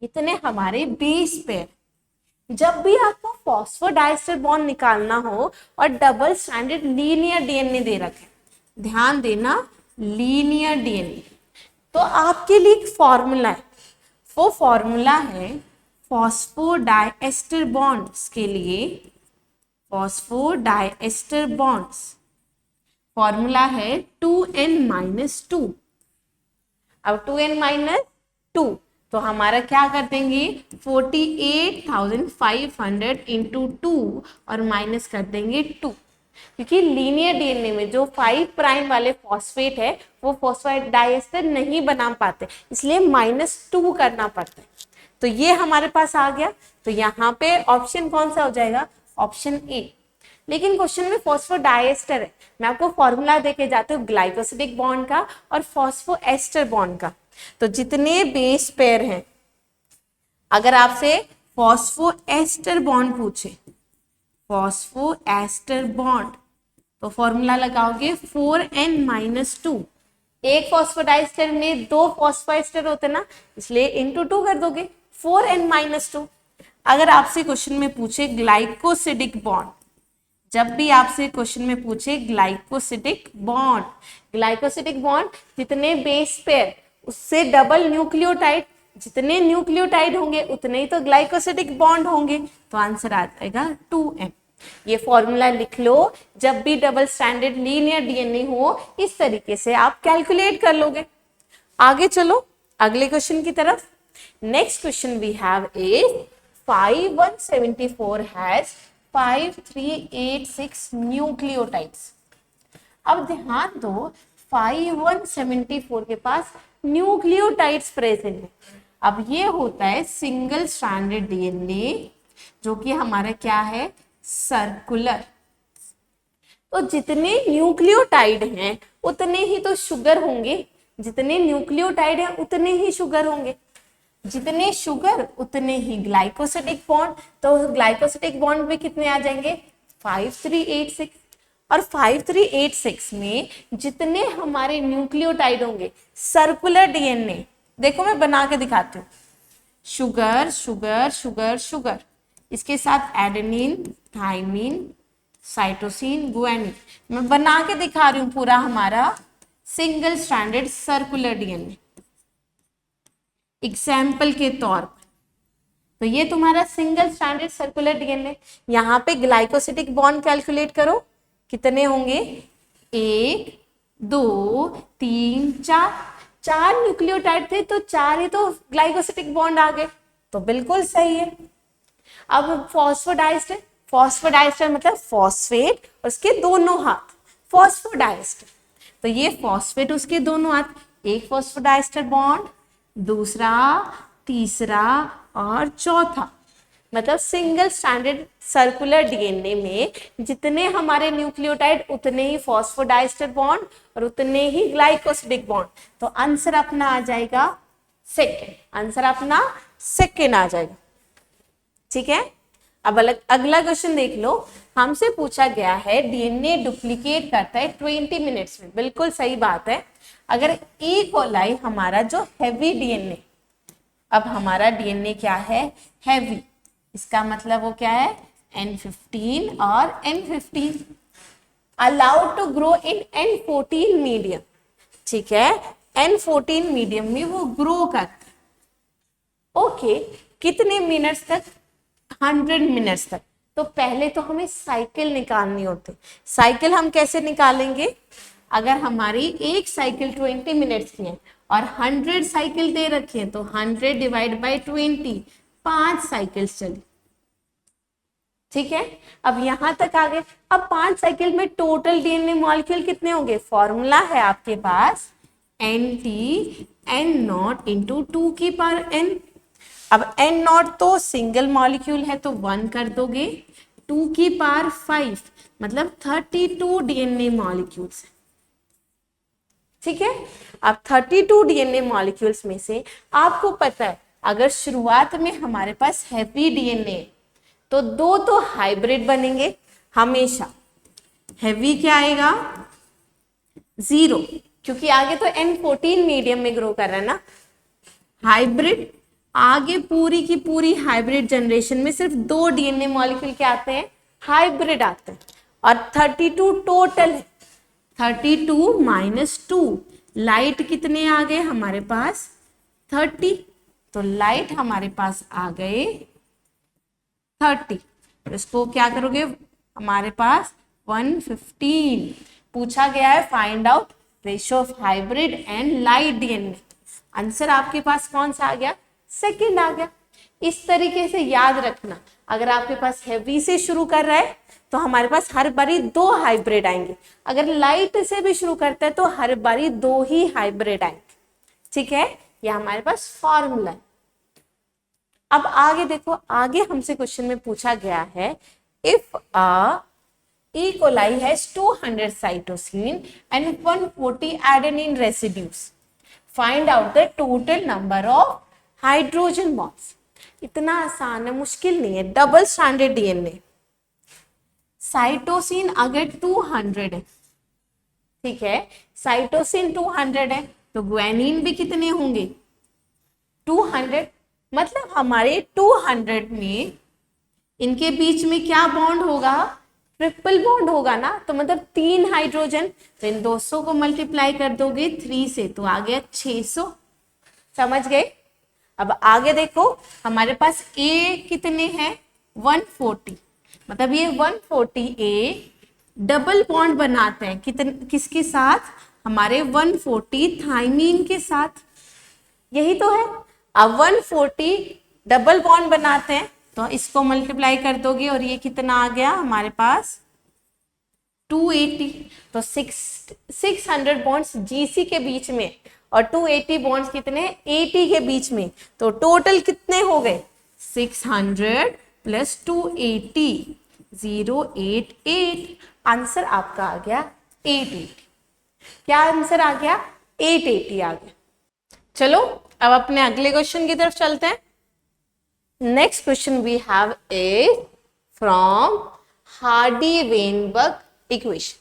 [SPEAKER 1] इतने हमारे बेस पेयर। जब भी आपको फॉस्फोडाइएस्टर बॉन्ड निकालना हो और डबल स्ट्रैंडेड लीनियर डीएनए दे रखे, ध्यान देना लीनियर डीएनए, तो आपके लिए एक फॉर्मूला है। वो फॉर्मूला है फॉस्फोडाइएस्टर बॉन्ड्स के लिए, फॉस्फोडाइएस्टर बॉन्ड्स फॉर्मूला है 2n-2। अब 2n-2 तो हमारा क्या कर देंगे 48,500 इंटू 2 और माइनस कर देंगे 2, क्योंकि लीनियर डीएनए में जो 5 प्राइम वाले फॉस्फेट है वो फॉस्फोडाइएस्टर नहीं बना पाते, इसलिए -2 करना पड़ता है। तो ये हमारे पास आ गया। तो यहाँ पे ऑप्शन कौन सा हो जाएगा, ऑप्शन ए। लेकिन क्वेश्चन में फॉस्फोडाइएस्टर है, मैं आपको फॉर्मूला देके जाती हूँ ग्लाइकोसिडिक बॉन्ड का और फॉस्फोएस्टर बॉन्ड का। तो जितने बेस पेयर हैं, अगर आपसे फॉस्फोएस्टर बॉन्ड पूछे, फॉस्फोएस्टर बॉन्ड, तो फॉर्मूला लगाओगे 4n-2। एक फॉस्फोडाइएस्टर में 2 फॉस्फोएस्टर होते ना, इसलिए इंटू 2 कर दोगे 4n-2। अगर आपसे क्वेश्चन में पूछे ग्लाइकोसिडिक बॉन्ड, जब भी आपसे क्वेश्चन में पूछे ग्लाइकोसिडिक बॉन्ड, ग्लाइकोसिडिक बॉन्ड जितने बेस पेयर उससे डबल न्यूक्लियोटाइड, जितने न्यूक्लियोटाइड होंगे उतने ही तो ग्लाइकोसिडिक बॉन्ड होंगे, तो आंसर आ जाएगा 2n। ये फॉर्मूला लिख लो, जब भी डबल स्ट्रैंडेड लीनियर डीएनए हो इस तरीके से आप कैलकुलेट कर लोगे। आगे चलो अगले क्वेश्चन की तरफ। Next question we have is 5174 has 5386 nucleotides. अब ध्यान दो 5174 के पास न्यूक्लियोटाइड्स प्रेजेंट है। अब ये होता है सिंगल स्ट्रैंडेड डीएनए जो कि हमारा क्या है सर्कुलर। तो जितने न्यूक्लियोटाइड हैं उतने ही तो शुगर होंगे, जितने न्यूक्लियोटाइड हैं उतने ही शुगर होंगे। जितने शुगर उतने ही ग्लाइकोसिडिक बॉन्ड, तो ग्लाइकोसिडिक बॉन्ड में कितने आ जाएंगे 5386। और 5386 में जितने हमारे न्यूक्लियोटाइड होंगे सर्कुलर डीएनए, देखो मैं बना के दिखाती हूँ, शुगर शुगर शुगर शुगर, इसके साथ एडेनिन, थाइमिन, साइटोसिन, गुआनिन, मैं बना के दिखा रही हूँ पूरा हमारा single stranded circular DNA example के तौर पर। तो ये तुम्हारा सिंगल स्ट्रैंडेड सर्कुलर डीएनए। यहाँ पे ग्लाइकोसिडिक बॉन्ड कैलकुलेट करो, कितने होंगे 1 2 3 4, 4 न्यूक्लियोटाइड थे तो 4 ही तो ग्लाइकोसिडिक बॉन्ड आ गए, तो बिल्कुल सही है। अब फॉस्फोडाइस्टर, फॉस्फोडाइस्टर मतलब फॉस्फेट और उसके दोनों हाथ, फॉस्फोडाइस्टर, तो ये फॉस्फेट उसके दोनों हाथ, एक फॉस्फोडाइस्टर बॉन्ड, दूसरा, तीसरा और चौथा, मतलब सिंगल स्ट्रैंडेड सर्कुलर डीएनए में जितने हमारे न्यूक्लियोटाइड उतने ही फॉस्फोडाइस्टर बॉन्ड और उतने ही ग्लाइकोसिडिक बॉन्ड, तो आंसर अपना आ जाएगा सेकेंड, आंसर अपना सेकेंड आ जाएगा। ठीक है, अब अगला क्वेश्चन देख लो, हमसे पूछा गया है डीएनए डुप्लीकेट करता है 20 मिनट्स में, बिल्कुल सही बात है। अगर ई कोलाई हमारा जो हैवी डीएनए, अब हमारा डीएनए क्या है हैवी, इसका मतलब वो क्या है N15 और N15 allowed to grow in N14 medium. ठीक है, N14 मीडियम में वो ग्रो करता है। ओके, कितने मिनट्स तक 100 मिनट्स तक। तो पहले तो हमें साइकिल निकालनी होती, साइकिल हम कैसे निकालेंगे, अगर हमारी एक साइकिल 20 मिनट्स की है और 100 साइकिल दे रखी है तो 100 डिवाइड बाई 20, 5 साइकिल्स चली। ठीक है, अब यहां तक आ गए। अब 5 साइकिल में टोटल डीएनए मॉलिक्यूल कितने होंगे, फॉर्मूला है आपके पास NT N0 इंटू 2 की पावर n। अब N0 तो सिंगल मॉलिक्यूल है तो 1 कर दोगे, 2 की पावर 5 मतलब 32 डीएनए मॉलिक्यूल्स। ठीक है, अब 32 डीएनए मॉलिक्यूल्स में से आपको पता है अगर शुरुआत में हमारे पास हैवी डीएनए तो 2 तो हाइब्रिड बनेंगे हमेशा। हैवी क्या आएगा 0, क्योंकि आगे तो N14 मीडियम में ग्रो कर रहा है ना। हाइब्रिड आगे पूरी की पूरी हाइब्रिड जनरेशन में सिर्फ 2 डीएनए मॉलिक्यूल क्या आते हैं, हाइब्रिड आते हैं। और 32 टोटल है, 32 माइनस 2, लाइट कितने आ गए हमारे पास 30, तो लाइट हमारे पास आ गए 30। तो इसको क्या करोगे, हमारे पास 115 पूछा गया है, find out ratio of hybrid and light DNA. Answer आपके पास कौन सा आ गया, सेकंड आ गया। इस तरीके से याद रखना, अगर आपके पास हैवी से शुरू कर रहा है तो हमारे पास हर बारी 2 हाइब्रिड आएंगे, अगर लाइट से भी शुरू करता है तो हर बारी 2 ही हाइब्रिड आएंगे। ठीक है, ये हमारे पास फॉर्मूला है। अब आगे देखो, आगे हमसे क्वेश्चन में पूछा गया है if a E. coli has 200 cytosine and 140 adenine residues, find out the total number of hydrogen bonds। इतना आसान है, मुश्किल नहीं है। डबल स्ट्रैंडेड डीएनए, साइटोसिन अगर 200 है, ठीक है, साइटोसिन 200 है तो ग्वानिन भी कितने होंगे 200, मतलब हमारे 200 में इनके बीच में क्या बॉन्ड होगा, ट्रिपल बॉन्ड होगा ना, तो मतलब 3 हाइड्रोजन, तो इन 200 को मल्टीप्लाई कर दोगे 3 से तो आ गया 600। समझ गए। अब आगे देखो, हमारे पास ए कितने हैं 140, मतलब ये 140 ए डबल बॉन्ड बनाते हैं किसके साथ, हमारे 140 थाइमीन के साथ, यही तो है। अब 140 डबल बॉन्ड बनाते हैं तो इसको मल्टीप्लाई कर दोगे और ये कितना आ गया हमारे पास 280, तो 600 बॉन्ड्स जीसी के बीच में और 280 बॉन्ड्स कितने 80 के बीच में, तो टोटल कितने हो गए 600 प्लस 280 088। आंसर आपका आ गया 880। क्या आंसर आ गया 880 आ गया। चलो अब अपने अगले क्वेश्चन की तरफ चलते हैं। Next question we have is from Hardy Weinberg equation.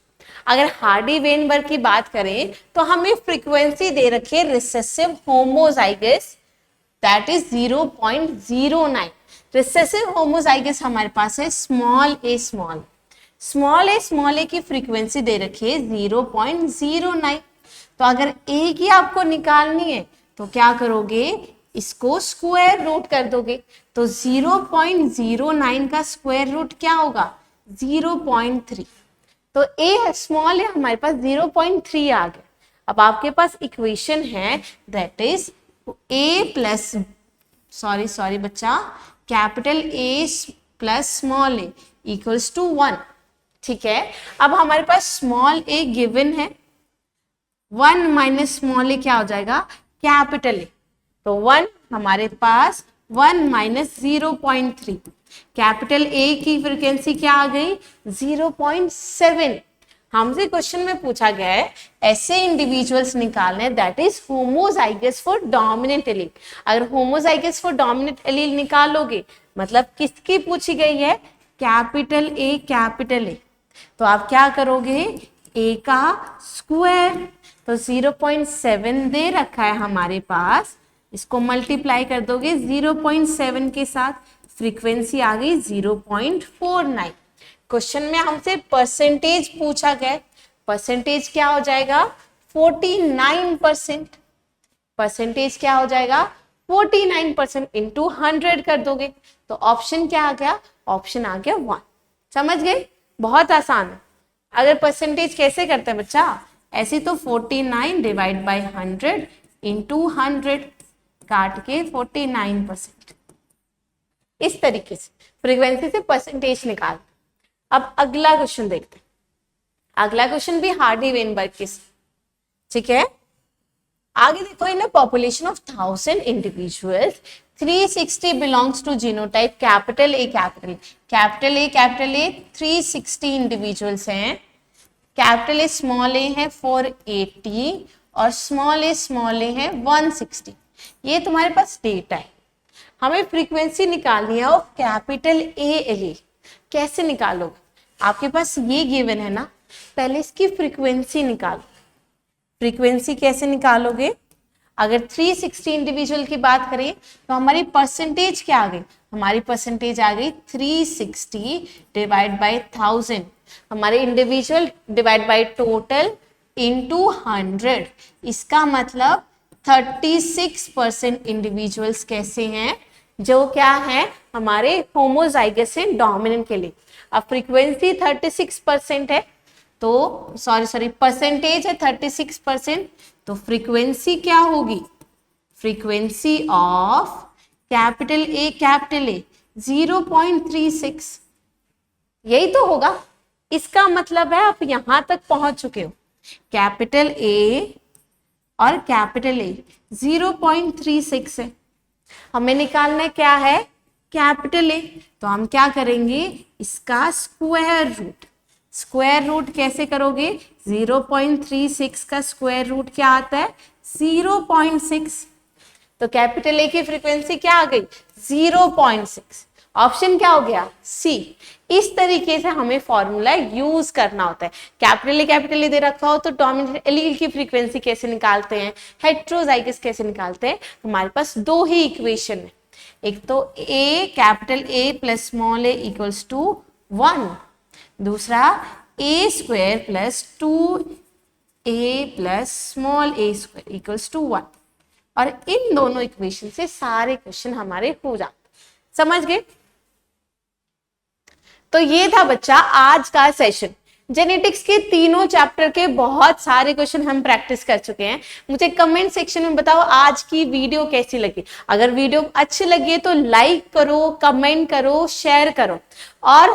[SPEAKER 1] अगर हार्डी-वेनबर्ग की बात करें तो हमें फ्रीक्वेंसी दे रखी है recessive homozygous, that is 0.09। Recessive homozygous हमारे पास है स्मॉल ए स्मॉल ए की फ्रीक्वेंसी दे रखी है 0.09। तो अगर ए की आपको निकालनी है तो क्या करोगे, इसको स्क्वायर रूट कर दोगे। तो 0.09 का स्क्वायर रूट क्या होगा, 0.3। तो ए स्मॉल है हमारे पास 0.3 आ गया। अब आपके पास इक्वेशन है that is A plus sorry बच्चा, capital A plus small A equals to 1। ठीक है, अब हमारे पास स्मॉल ए गिवन है, 1 माइनस स्मॉल ए क्या हो जाएगा, कैपिटल ए। तो 1 हमारे पास 1 माइनस 0.3, कैपिटल ए की फ्रीक्वेंसी क्या आ गई, 0.7। हमसे क्वेश्चन में पूछा गया है ऐसे इंडिविजुअल्स निकालने that is homozygous for dominant allele. अगर होमोजाइगस फॉर डोमिनेंट एलील निकालोगे मतलब किसकी पूछी गई है, कैपिटल ए। तो आप क्या करोगे, ए का स्क्वायर, तो 0.7 दे रखा है हमारे पास, इसको मल्टीप्लाई कर दोगे 0.7 के साथ, फ्रीक्वेंसी आ गई 0.49। क्वेश्चन में हमसे परसेंटेज पूछा गया, परसेंटेज क्या हो जाएगा 49%। परसेंटेज क्या हो जाएगा 49% इंटू 100 कर दोगे तो ऑप्शन क्या आ गया, ऑप्शन आ गया 1। समझ गए, बहुत आसान है। अगर परसेंटेज कैसे करते हैं बच्चा, ऐसे तो 49 डिवाइड बाई 100 इंटू 100 काट के 49%, इस तरीके से फ्रीक्वेंसी से परसेंटेज निकाल। अब अगला क्वेश्चन देखते हैं। अगला क्वेश्चन भी हार्डी-वेनबर्ग के, ठीक है। आगे देखो, in a population of 1000 individuals 360 belongs to genotype capital A 360 individuals हैं। कैपिटल ए स्मॉल ए है 480 और स्मॉल ए है 160। ये तुम्हारे पास डेटा है, हमें फ्रीक्वेंसी निकालनी है ऑफ कैपिटल ए एलील। कैसे निकालोगे, आपके पास ये गिवन है ना, पहले इसकी फ्रीक्वेंसी निकालो। फ्रीक्वेंसी कैसे निकालोगे, अगर 360 इंडिविजुअल की बात करें तो हमारी परसेंटेज क्या आ गई, हमारी परसेंटेज आ गई 360 डिवाइड बाई 1000, हमारे individual divide by total into 100। इसका मतलब 36% इंडिविजुअल्स कैसे हैं, जो क्या है हमारे होमोजाइगस से डोमिनेंट के लिए। अब फ्रीक्वेंसी 36% है, तो सॉरी परसेंटेज है 36%, तो फ्रीक्वेंसी क्या होगी, फ्रीक्वेंसी ऑफ कैपिटल ए 0.36, यही तो होगा। इसका मतलब है आप यहां तक पहुंच चुके हो, कैपिटल ए और कैपिटल ए 0.36 है, हमें निकालना क्या है, कैपिटल ए। तो हम क्या करेंगे, इसका स्क्वायर रूट कैसे करोगे, 0.36 का स्क्वायर रूट क्या आता है 0.6। तो कैपिटल ए की फ्रीक्वेंसी क्या आ गई 0.6, ऑप्शन क्या हो गया सी। इस तरीके से हमें फॉर्मूला यूज करना होता है। कैपिटल ए दे रखा हो तो डोमिनेंट एलील की फ्रीक्वेंसी कैसे निकालते हैं, हेट्रोजाइगस कैसे निकालते हैं। हमारे पास दो ही इक्वेशन है, एक तो A capital A plus small A equals to 1, दूसरा A square plus 2a plus small A square equals to 1। और इन दोनों इक्वेशन से सारे क्वेश्चन हमारे हो जाते, समझ गए। तो ये था बच्चा आज का सेशन। जेनेटिक्स के तीनों चैप्टर के बहुत सारे क्वेश्चन हम प्रैक्टिस कर चुके हैं। मुझे कमेंट सेक्शन में बताओ आज की वीडियो कैसी लगी। अगर वीडियो अच्छी लगी तो लाइक करो, कमेंट करो, शेयर करो और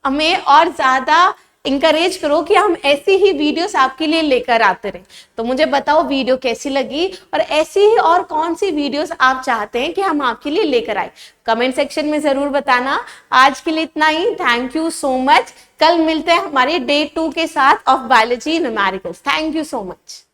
[SPEAKER 1] हमें और ज्यादा इंकरेज करो कि हम ऐसी ही वीडियोस आपके लिए लेकर आते रहें। तो मुझे बताओ वीडियो कैसी लगी और ऐसी ही और कौन सी वीडियोस आप चाहते हैं कि हम आपके लिए लेकर आए, कमेंट सेक्शन में जरूर बताना। आज के लिए इतना ही, थैंक यू सो मच। कल मिलते हैं हमारे डे 2 के साथ of biology numericals. Thank you so much.